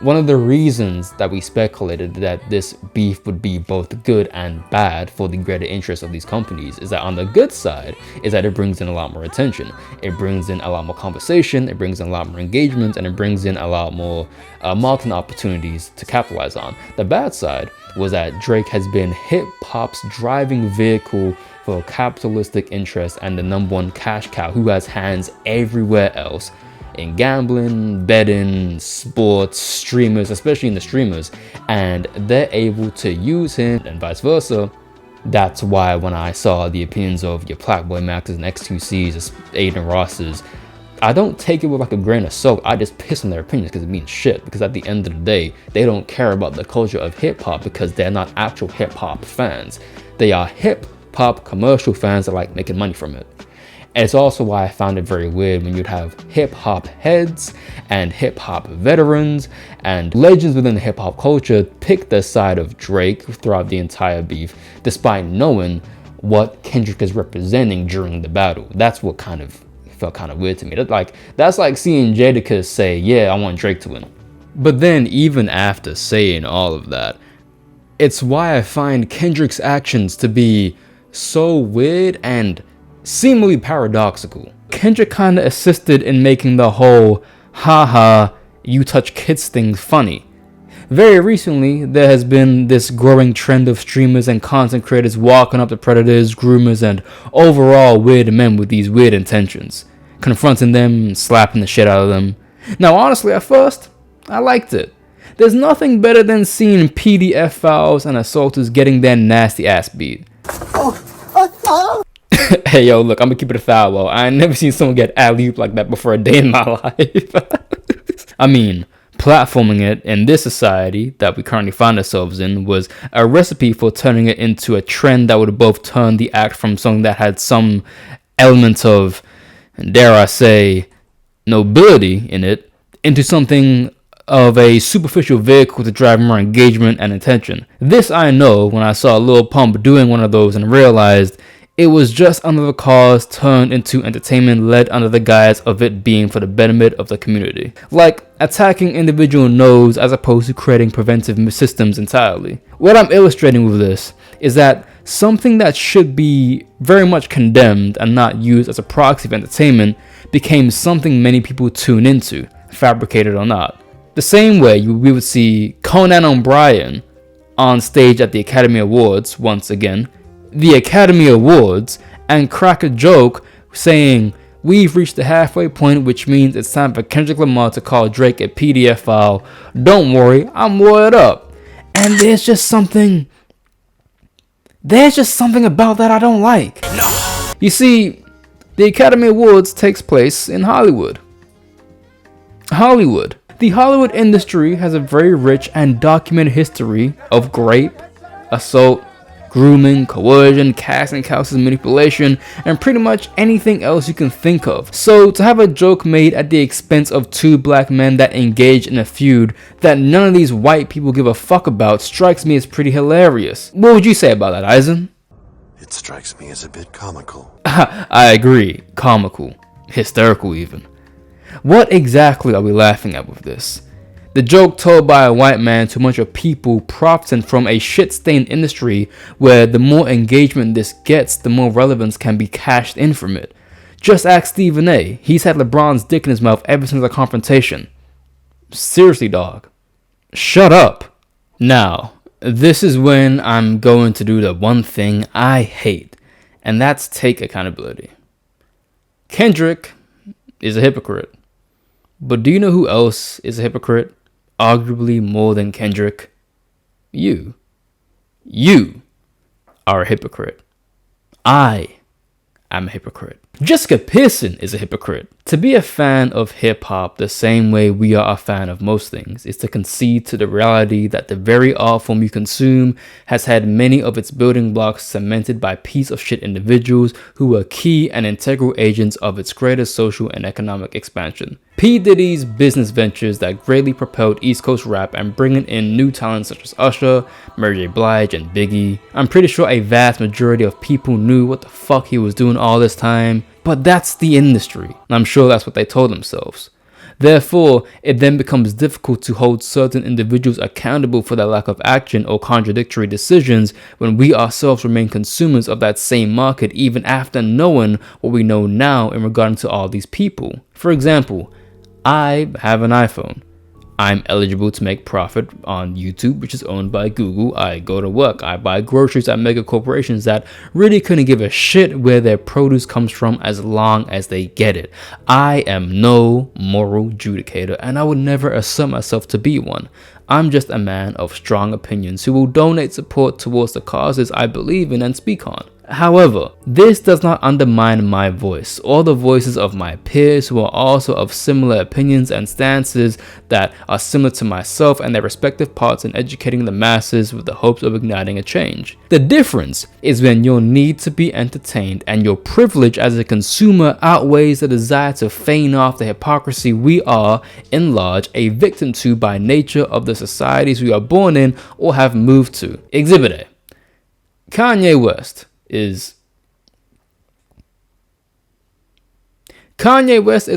One of the reasons that we speculated that this beef would be both good and bad for the greater interest of these companies is that on the good side is that it brings in a lot more attention, it brings in a lot more conversation, it brings in a lot more engagement, and it brings in a lot more marketing opportunities to capitalize on. The bad side was that Drake has been hip-hop's driving vehicle for capitalistic interest and the #1 cash cow who has hands everywhere else in gambling, betting, sports, streamers, especially in the streamers, and they're able to use him and vice versa. That's why when I saw the opinions of your Plackboy Maxes and X2Cs, Aiden Rosses, I don't take it with like a grain of salt. I just piss on their opinions because it means shit. Because at the end of the day, they don't care about the culture of hip hop because they're not actual hip hop fans. They are hip hop commercial fans that like making money from it. And it's also why I found it very weird when you'd have hip hop heads and hip hop veterans and legends within the hip hop culture pick the side of Drake throughout the entire beef, despite knowing what Kendrick is representing during the battle. That's what kind of felt kind of weird to me. That's like seeing Jadakiss say, yeah, I want Drake to win. But then even after saying all of that, it's why I find Kendrick's actions to be so weird and seemingly paradoxical. Kendrick kinda assisted in making the whole haha you touch kids thing funny. Very recently, there has been this growing trend of streamers and content creators walking up to predators, groomers, and overall weird men with these weird intentions, confronting them, slapping the shit out of them. Now honestly, at first, I liked it. There's nothing better than seeing PDFiles and assaulters getting their nasty ass beat. Hey yo, look, I'm gonna keep it a foul. I ain't never seen someone get alley-ooped like that before a day in my life. I mean, platforming it in this society that we currently find ourselves in was a recipe for turning it into a trend that would both turn the act from something that had some element of, dare I say, nobility in it, into something of a superficial vehicle to drive more engagement and attention. This I know when I saw Lil Pump doing one of those and realized it was just another cause turned into entertainment led under the guise of it being for the betterment of the community. Like attacking individual nodes as opposed to creating preventive systems entirely. What I'm illustrating with this is that something that should be very much condemned and not used as a proxy of entertainment became something many people tune into, fabricated or not. The same way we would see Conan O'Brien on stage at the Academy Awards once again, the Academy Awards, and crack a joke saying, we've reached the halfway point, which means it's time for Kendrick Lamar to call Drake a PDFile. Don't worry, I'm wired up. And there's just something about that I don't like. No. You see, the Academy Awards takes place in Hollywood. The Hollywood industry has a very rich and documented history of grape, assault, grooming, coercion, casting couches, manipulation, and pretty much anything else you can think of. So to have a joke made at the expense of two black men that engage in a feud that none of these white people give a fuck about strikes me as pretty hilarious. What would you say about that, Eisen? It strikes me as a bit comical. I agree. Comical. Hysterical even. What exactly are we laughing at with this? The joke told by a white man to a bunch of people profiting from a shit-stained industry where the more engagement this gets, the more relevance can be cashed in from it. Just ask Stephen A. He's had LeBron's dick in his mouth ever since the confrontation. Seriously, dog. Shut up. Now, this is when I'm going to do the one thing I hate, and that's take accountability. Kendrick is a hypocrite. But do you know who else is a hypocrite? Arguably more than Kendrick. You are a hypocrite. I am a hypocrite. Jessica Pearson is a hypocrite. To be a fan of hip-hop the same way we are a fan of most things is to concede to the reality that the very art form you consume has had many of its building blocks cemented by piece of shit individuals who were key and integral agents of its greater social and economic expansion. P. Diddy's business ventures that greatly propelled East Coast rap and bringing in new talents such as Usher, Mary J. Blige, and Biggie. I'm pretty sure a vast majority of people knew what the fuck he was doing all this time, but that's the industry. I'm sure that's what they told themselves. Therefore, it then becomes difficult to hold certain individuals accountable for their lack of action or contradictory decisions when we ourselves remain consumers of that same market even after knowing what we know now in regard to all these people. For example, I have an iPhone. I'm eligible to make profit on YouTube, which is owned by Google. I go to work. I buy groceries at mega corporations that really couldn't give a shit where their produce comes from as long as they get it. I am no moral judicator, and I would never assert myself to be one. I'm just a man of strong opinions who will donate support towards the causes I believe in and speak on. However, this does not undermine my voice or the voices of my peers who are also of similar opinions and stances that are similar to myself and their respective parts in educating the masses with the hopes of igniting a change. The difference is when your need to be entertained and your privilege as a consumer outweighs the desire to feign off the hypocrisy we are, in large, a victim to by nature of the societies we are born in or have moved to. Exhibit A. Kanye West is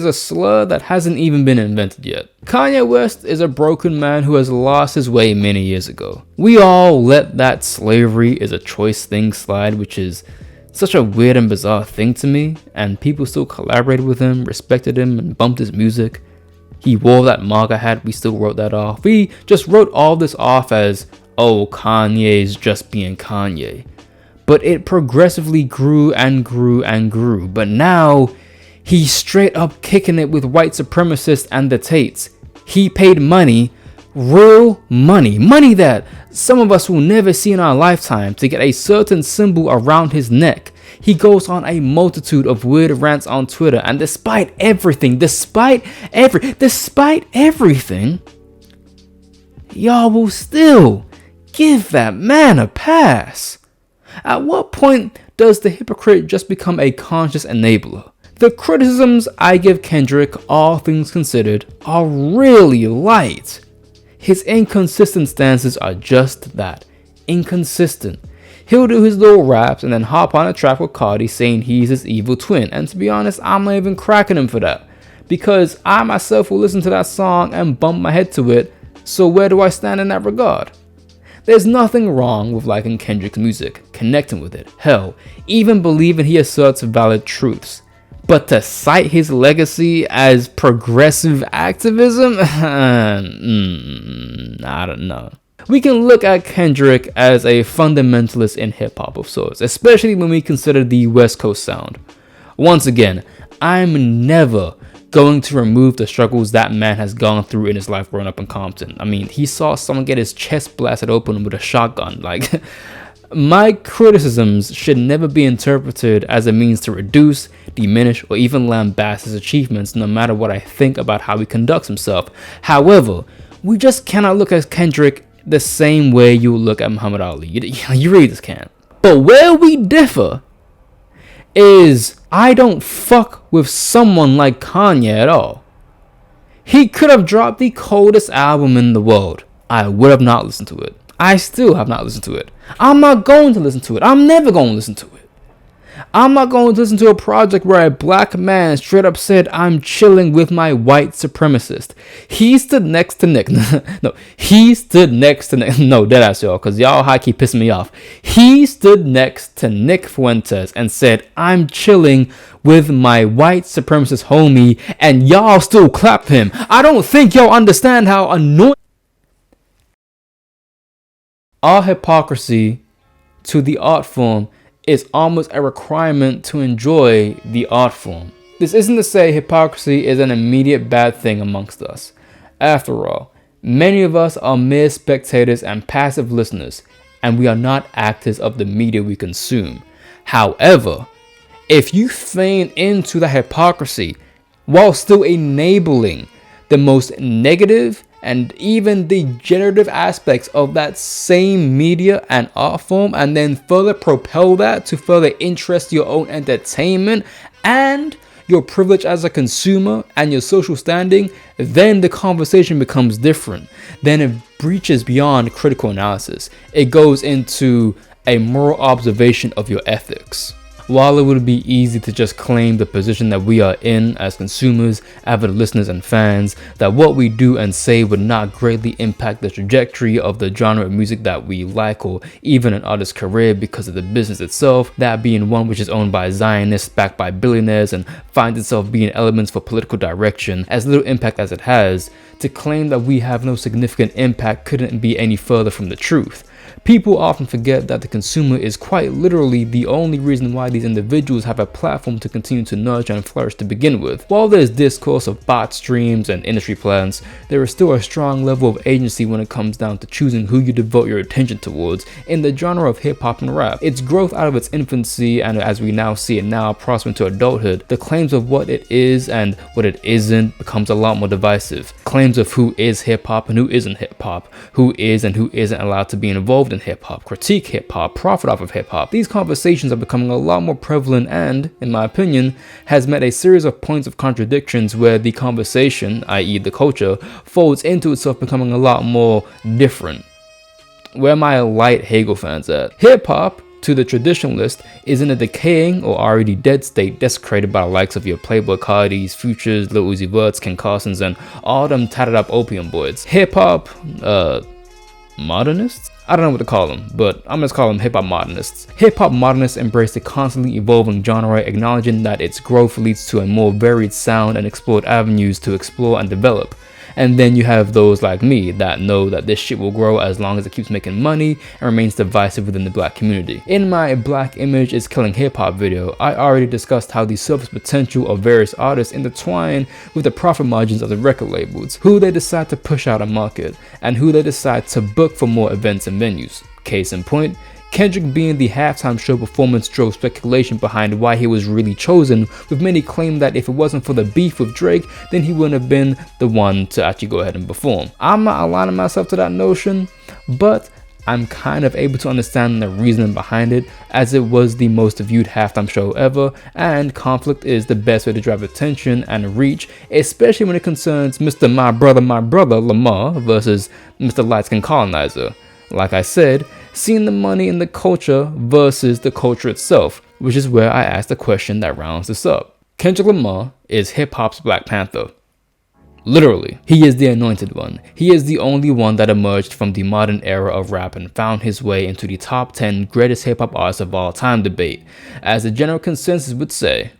a slur that hasn't even been invented yet. Kanye West is a broken man who has lost his way many years ago. We all let that slavery is a choice thing slide, which is such a weird and bizarre thing to me, and people still collaborated with him, respected him, and bumped his music. He wore that MAGA hat, we still wrote that off. We just wrote all this off as, oh, Kanye's just being Kanye. But it progressively grew and grew and grew. But now, he's straight up kicking it with white supremacists and the Tates. He paid money, real money, money that some of us will never see in our lifetime, to get a certain symbol around his neck. He goes on a multitude of weird rants on Twitter, and despite everything, y'all will still give that man a pass. At what point does the hypocrite just become a conscious enabler? The criticisms I give Kendrick, all things considered, are really light. His inconsistent stances are just that, inconsistent. He'll do his little raps and then hop on a track with Cardi saying he's his evil twin, and to be honest, I'm not even cracking him for that, because I myself will listen to that song and bump my head to it, so where do I stand in that regard? There's nothing wrong with liking Kendrick's music, connecting with it, hell, even believing he asserts valid truths. But to cite his legacy as progressive activism? I don't know. We can look at Kendrick as a fundamentalist in hip-hop of sorts, especially when we consider the West Coast sound. Once again, I'm never going to remove the struggles that man has gone through in his life growing up in Compton. I mean, he saw someone get his chest blasted open with a shotgun. Like, my criticisms should never be interpreted as a means to reduce, diminish, or even lambaste his achievements, no matter what I think about how he conducts himself. However, we just cannot look at Kendrick the same way you look at Muhammad Ali. You really just can't. But where we differ is I don't fuck with someone like Kanye at all. He could have dropped the coldest album in the world. I would have not listened to it. I still have not listened to it. I'm not going to listen to it. I'm never going to listen to it. I'm not going to listen to a project where a black man straight up said, I'm chilling with my white supremacist. He stood next to Nick. No, he stood next to Nick. No, deadass, y'all, because y'all high key pissing me off. He stood next to Nick Fuentes and said, I'm chilling with my white supremacist homie, and y'all still clap him. I don't think y'all understand how annoying. Our hypocrisy to the art form is almost a requirement to enjoy the art form. This isn't to say hypocrisy is an immediate bad thing amongst us. After all, many of us are mere spectators and passive listeners, and we are not actors of the media we consume. However, if you feign into the hypocrisy while still enabling the most negative and even degenerative aspects of that same media and art form, and then further propel that to further interest your own entertainment and your privilege as a consumer and your social standing, then the conversation becomes different. Then it breaches beyond critical analysis. It goes into a moral observation of your ethics. While it would be easy to just claim the position that we are in as consumers, avid listeners, and fans, that what we do and say would not greatly impact the trajectory of the genre of music that we like, or even an artist's career because of the business itself, that being one which is owned by Zionists, backed by billionaires, and finds itself being elements for political direction, as little impact as it has, to claim that we have no significant impact couldn't be any further from the truth. People often forget that the consumer is quite literally the only reason why these individuals have a platform to continue to nurture and flourish to begin with. While there's discourse of bot streams and industry plans, there is still a strong level of agency when it comes down to choosing who you devote your attention towards in the genre of hip-hop and rap. Its growth out of its infancy, and as we now see it now prosper into adulthood, the claims of what it is and what it isn't becomes a lot more divisive. Claims of who is hip-hop and who isn't hip-hop, who is and who isn't allowed to be involved in hip-hop, critique hip-hop, profit off of hip-hop. These conversations are becoming a lot more prevalent and, in my opinion, has met a series of points of contradictions where the conversation, i.e. the culture, folds into itself becoming a lot more different. Where my light Hegel fans at? Hip-hop, to the traditionalist, is in a decaying or already dead state desecrated by the likes of your Playboy Cardis, Futures, Lil Uzi Verts, Ken Carsons, and all them tatted up opium boys. Hip-hop, modernists? I don't know what to call them, but I'm just calling them hip-hop modernists. Hip-hop modernists embrace the constantly evolving genre, acknowledging that its growth leads to a more varied sound and explored avenues to explore and develop. And then you have those like me that know that this shit will grow as long as it keeps making money and remains divisive within the black community. In my Black Image is Killing Hip Hop video, I already discussed how the surface potential of various artists intertwine with the profit margins of the record labels, who they decide to push out and market, and who they decide to book for more events and venues. Case in point, Kendrick being the halftime show performance drove speculation behind why he was really chosen, with many claiming that if it wasn't for the beef with Drake, then he wouldn't have been the one to actually go ahead and perform. I'm not aligning myself to that notion, but I'm kind of able to understand the reasoning behind it, as it was the most viewed halftime show ever, and conflict is the best way to drive attention and reach, especially when it concerns Mr. My Brother Lamar versus Mr. Lightskin Colonizer. Like I said, seeing the money in the culture versus the culture itself, which is where I asked the question that rounds this up. Kendrick Lamar is hip-hop's Black Panther. Literally, he is the anointed one. He is the only one that emerged from the modern era of rap and found his way into the top 10 greatest hip-hop artists of all time debate. As the general consensus would say,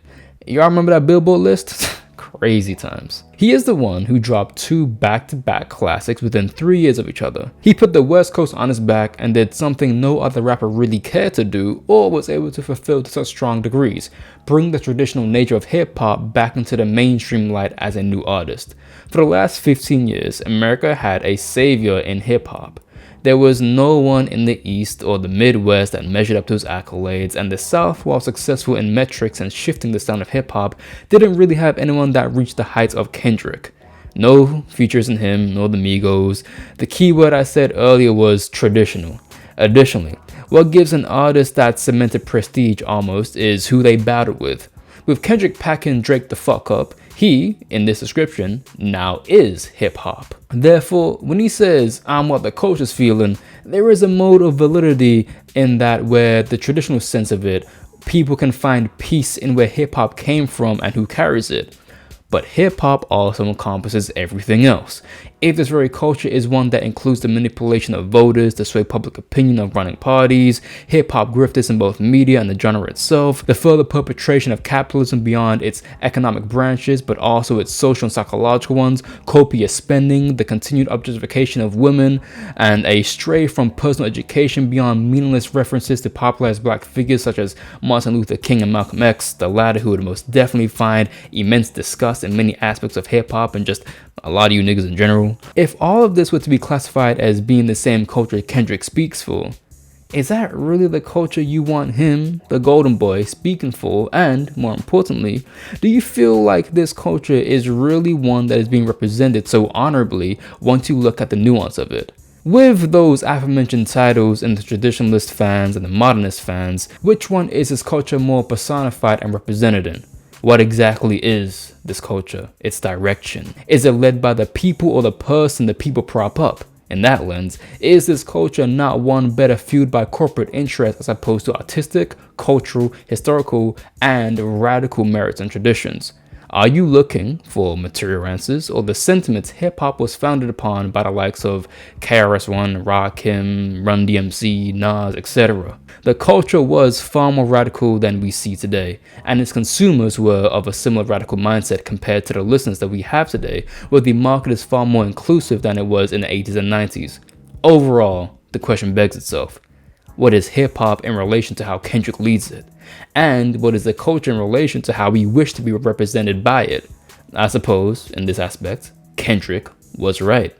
y'all remember that Billboard list? Crazy times. He is the one who dropped 2 back-to-back classics within 3 years of each other. He put the West Coast on his back and did something no other rapper really cared to do or was able to fulfill to such strong degrees, bring the traditional nature of hip-hop back into the mainstream light as a new artist. For the last 15 years, America had a savior in hip-hop. There was no one in the East or the Midwest that measured up to his accolades, and the South, while successful in metrics and shifting the sound of hip-hop, didn't really have anyone that reached the heights of Kendrick. No features in him, nor the Migos. The key word I said earlier was traditional. Additionally, what gives an artist that cemented prestige almost is who they battled with. With Kendrick packing Drake the fuck up, he, in this description, now is hip-hop. Therefore, when he says, I'm what the culture's feeling, there is a mode of validity in that where the traditional sense of it, people can find peace in where hip-hop came from and who carries it. But hip-hop also encompasses everything else. If this very culture is one that includes the manipulation of voters to sway public opinion of running parties, hip-hop grifters in both media and the genre itself, the further perpetration of capitalism beyond its economic branches but also its social and psychological ones, copious spending, the continued objectification of women, and a stray from personal education beyond meaningless references to popularized black figures such as Martin Luther King and Malcolm X, the latter who would most definitely find immense disgust in many aspects of hip-hop and just a lot of you niggas in general. If all of this were to be classified as being the same culture Kendrick speaks for, is that really the culture you want him, the golden boy, speaking for? And, more importantly, do you feel like this culture is really one that is being represented so honorably once you look at the nuance of it? With those aforementioned titles in the traditionalist fans and the modernist fans, which one is this culture more personified and represented in? What exactly is this culture? Its direction? Is it led by the people or the person the people prop up? In that lens, is this culture not one better fueled by corporate interests as opposed to artistic, cultural, historical, and radical merits and traditions? Are you looking for material answers or the sentiments hip-hop was founded upon by the likes of KRS-One, Rakim, Run DMC, Nas, etc.? The culture was far more radical than we see today, and its consumers were of a similar radical mindset compared to the listeners that we have today, where the market is far more inclusive than it was in the 80s and 90s. Overall, the question begs itself. What is hip-hop in relation to how Kendrick leads it? And what is the culture in relation to how we wish to be represented by it? I suppose, in this aspect, Kendrick was right.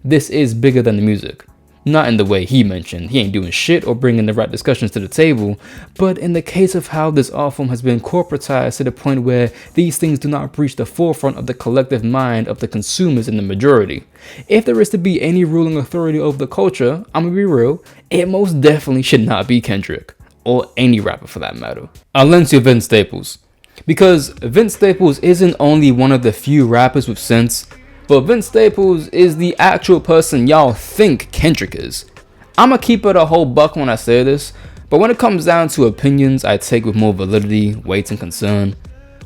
This is bigger than the music. Not in the way he mentioned, he ain't doing shit or bringing the right discussions to the table, but in the case of how this art form has been corporatized to the point where these things do not reach the forefront of the collective mind of the consumers in the majority. If there is to be any ruling authority over the culture, I'm gonna be real, it most definitely should not be Kendrick, or any rapper for that matter. I'll lend to Vince Staples, because Vince Staples isn't only one of the few rappers with sense, but Vince Staples is the actual person y'all think Kendrick is. I'ma keep it a whole buck when I say this, but when it comes down to opinions I take with more validity, weight, and concern,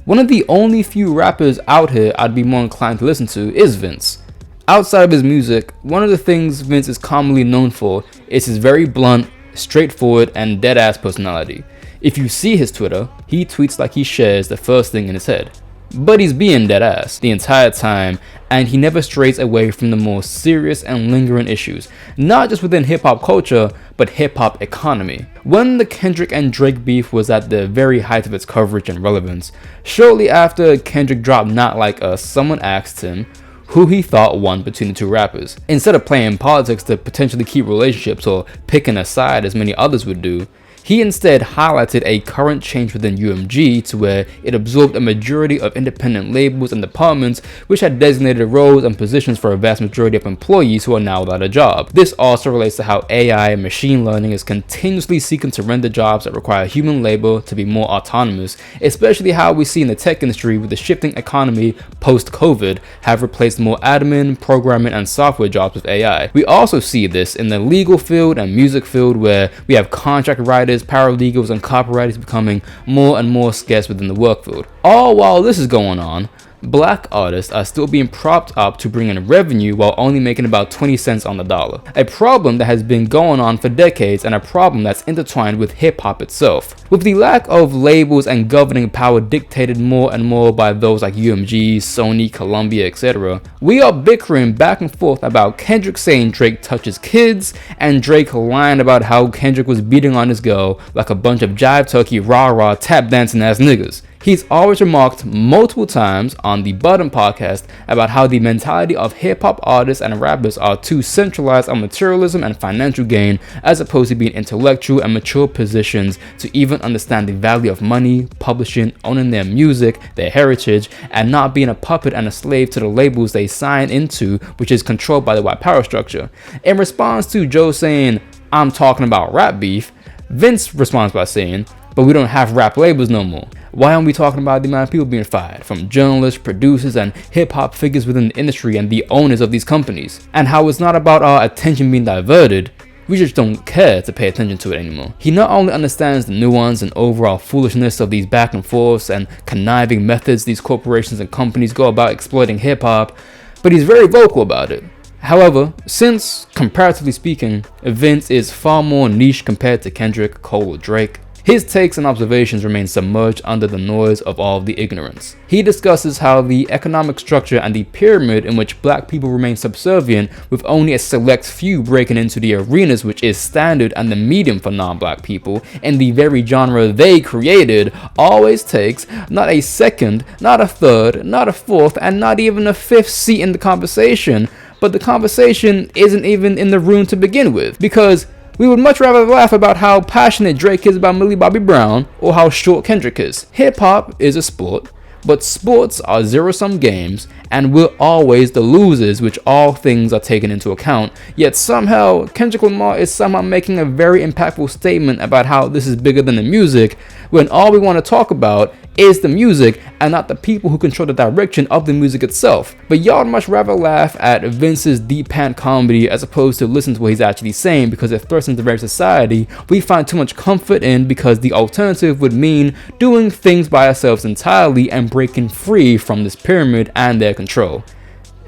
one of the only few rappers out here I'd be more inclined to listen to is Vince. Outside of his music, one of the things Vince is commonly known for is his very blunt, straightforward, and dead-ass personality. If you see his Twitter, he tweets like he shares the first thing in his head. But he's being dead-ass the entire time, and he never strays away from the more serious and lingering issues, not just within hip-hop culture, but hip-hop economy. When the Kendrick and Drake beef was at the very height of its coverage and relevance, shortly after Kendrick dropped Not Like Us, someone asked him who he thought won between the two rappers. Instead of playing politics to potentially keep relationships or picking a side as many others would do, he instead highlighted a current change within UMG to where it absorbed a majority of independent labels and departments which had designated roles and positions for a vast majority of employees who are now without a job. This also relates to how AI and machine learning is continuously seeking to render jobs that require human labor to be more autonomous, especially how we see in the tech industry with the shifting economy post-COVID have replaced more admin, programming, and software jobs with AI. We also see this in the legal field and music field where we have contract writers, paralegals, and copywriters becoming more and more scarce within the work field. All while this is going on, black artists are still being propped up to bring in revenue while only making about 20 cents on the dollar. A problem that has been going on for decades and a problem that's intertwined with hip-hop itself. With the lack of labels and governing power dictated more and more by those like UMG, Sony, Columbia, etc., we are bickering back and forth about Kendrick saying Drake touches kids and Drake lying about how Kendrick was beating on his girl like a bunch of jive turkey rah-rah tap dancing ass niggas. He's always remarked multiple times on the Button podcast about how the mentality of hip-hop artists and rappers are too centralized on materialism and financial gain, as opposed to being intellectual and mature positions to even understand the value of money, publishing, owning their music, their heritage, and not being a puppet and a slave to the labels they sign into, which is controlled by the white power structure. In response to Joe saying, "I'm talking about rap beef," Vince responds by saying, "But we don't have rap labels no more. Why aren't we talking about the amount of people being fired from journalists, producers, and hip-hop figures within the industry and the owners of these companies? And how it's not about our attention being diverted, we just don't care to pay attention to it anymore." He not only understands the nuance and overall foolishness of these back and forths and conniving methods these corporations and companies go about exploiting hip-hop, but he's very vocal about it. However, since, comparatively speaking, Vince is far more niche compared to Kendrick, Cole, or Drake, his takes and observations remain submerged under the noise of all of the ignorance. He discusses how the economic structure and the pyramid in which black people remain subservient, with only a select few breaking into the arenas which is standard and the medium for non-black people, and the very genre they created, always takes not a second, not a third, not a fourth, and not even a fifth seat in the conversation. But the conversation isn't even in the room to begin with, because we would much rather laugh about how passionate Drake is about Millie Bobby Brown or how short Kendrick is. Hip-hop is a sport, but sports are zero-sum games, and we're always the losers, which all things are taken into account. Yet somehow, Kendrick Lamar is somehow making a very impactful statement about how this is bigger than the music, when all we want to talk about is the music and not the people who control the direction of the music itself. But y'all much rather laugh at Vince's deep pant comedy as opposed to listen to what he's actually saying, because it threatens the very society we find too much comfort in, because the alternative would mean doing things by ourselves entirely and breaking free from this pyramid and their control.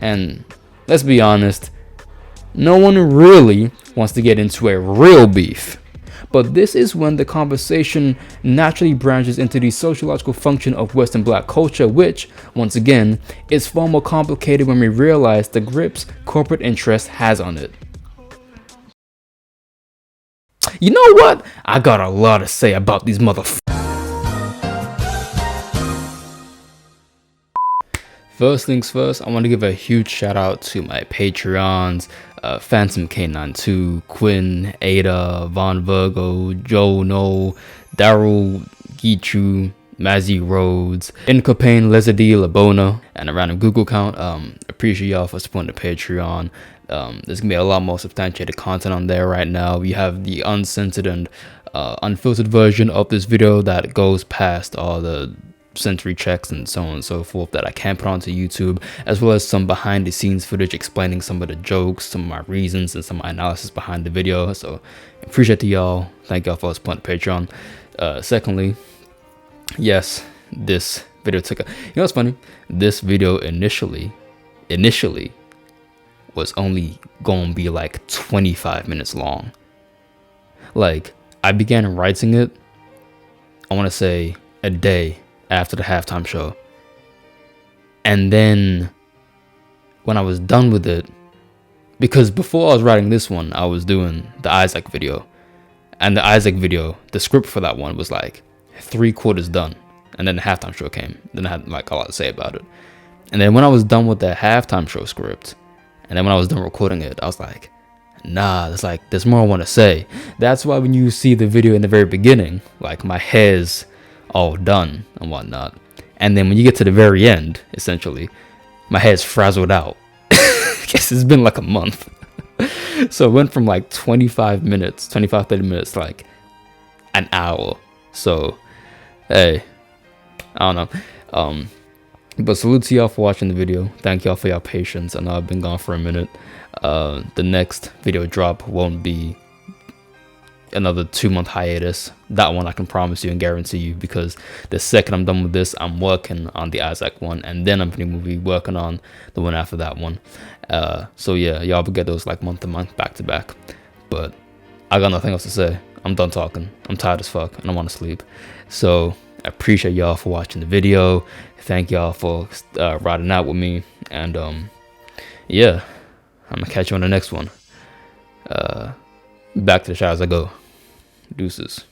And let's be honest, no one really wants to get into a real beef. But this is when the conversation naturally branches into the sociological function of Western black culture, which, once again, is far more complicated when we realize the grips corporate interest has on it. You know what? I got a lot to say about these motherfuckers. First things first, I want to give a huge shout out to my Patreons, Phantom K92, Quinn, Ada, Von Virgo, Joe No, Daryl, Gichu, Mazzy Rhodes, Incopane, Leslie Labona, and a random Google count. Appreciate y'all for supporting the Patreon. There's gonna be a lot more substantiated content on there right now. We have the uncensored and unfiltered version of this video that goes past all the sensory checks and so on and so forth that I can't put onto YouTube, as well as some behind the scenes footage explaining some of the jokes, some of my reasons, and some of my analysis behind the video. So appreciate y'all. Thank y'all for supporting the Patreon. Secondly, yes, this video took a, you know what's funny? This video initially was only gonna be like 25 minutes long. Like, I began writing it, I want to say a day after the halftime show, and then when I was done with it, because before I was writing this one, I was doing the Isaac video, and the Isaac video, the script for that one was like 3/4 done, and then the halftime show came. Then I had like a lot to say about it, and then when I was done with the halftime show script, and then when I was done recording it, I was like, nah, there's more I want to say. That's why when you see the video in the very beginning, like my hair's all done and whatnot, and then when you get to the very end, essentially my hair's frazzled out. Guess it's been like a month. So it went from like 30 minutes to like an hour. So hey, I don't know, but salute to y'all for watching the video. Thank y'all for your patience. I know I've been gone for a minute. The next video drop won't be another 2-month hiatus. That one I can promise you and guarantee you, because the second I'm done with this, I'm working on the Isaac one, and then I'm gonna be working on the one after that one. So yeah, y'all will get those like month to month, back to back. But I got nothing else to say. I'm done talking. I'm tired as fuck and I want to sleep. So I appreciate y'all for watching the video. Thank y'all for riding out with me, and yeah, I'm gonna catch you on the next one. Back to the show as I go. Deuces.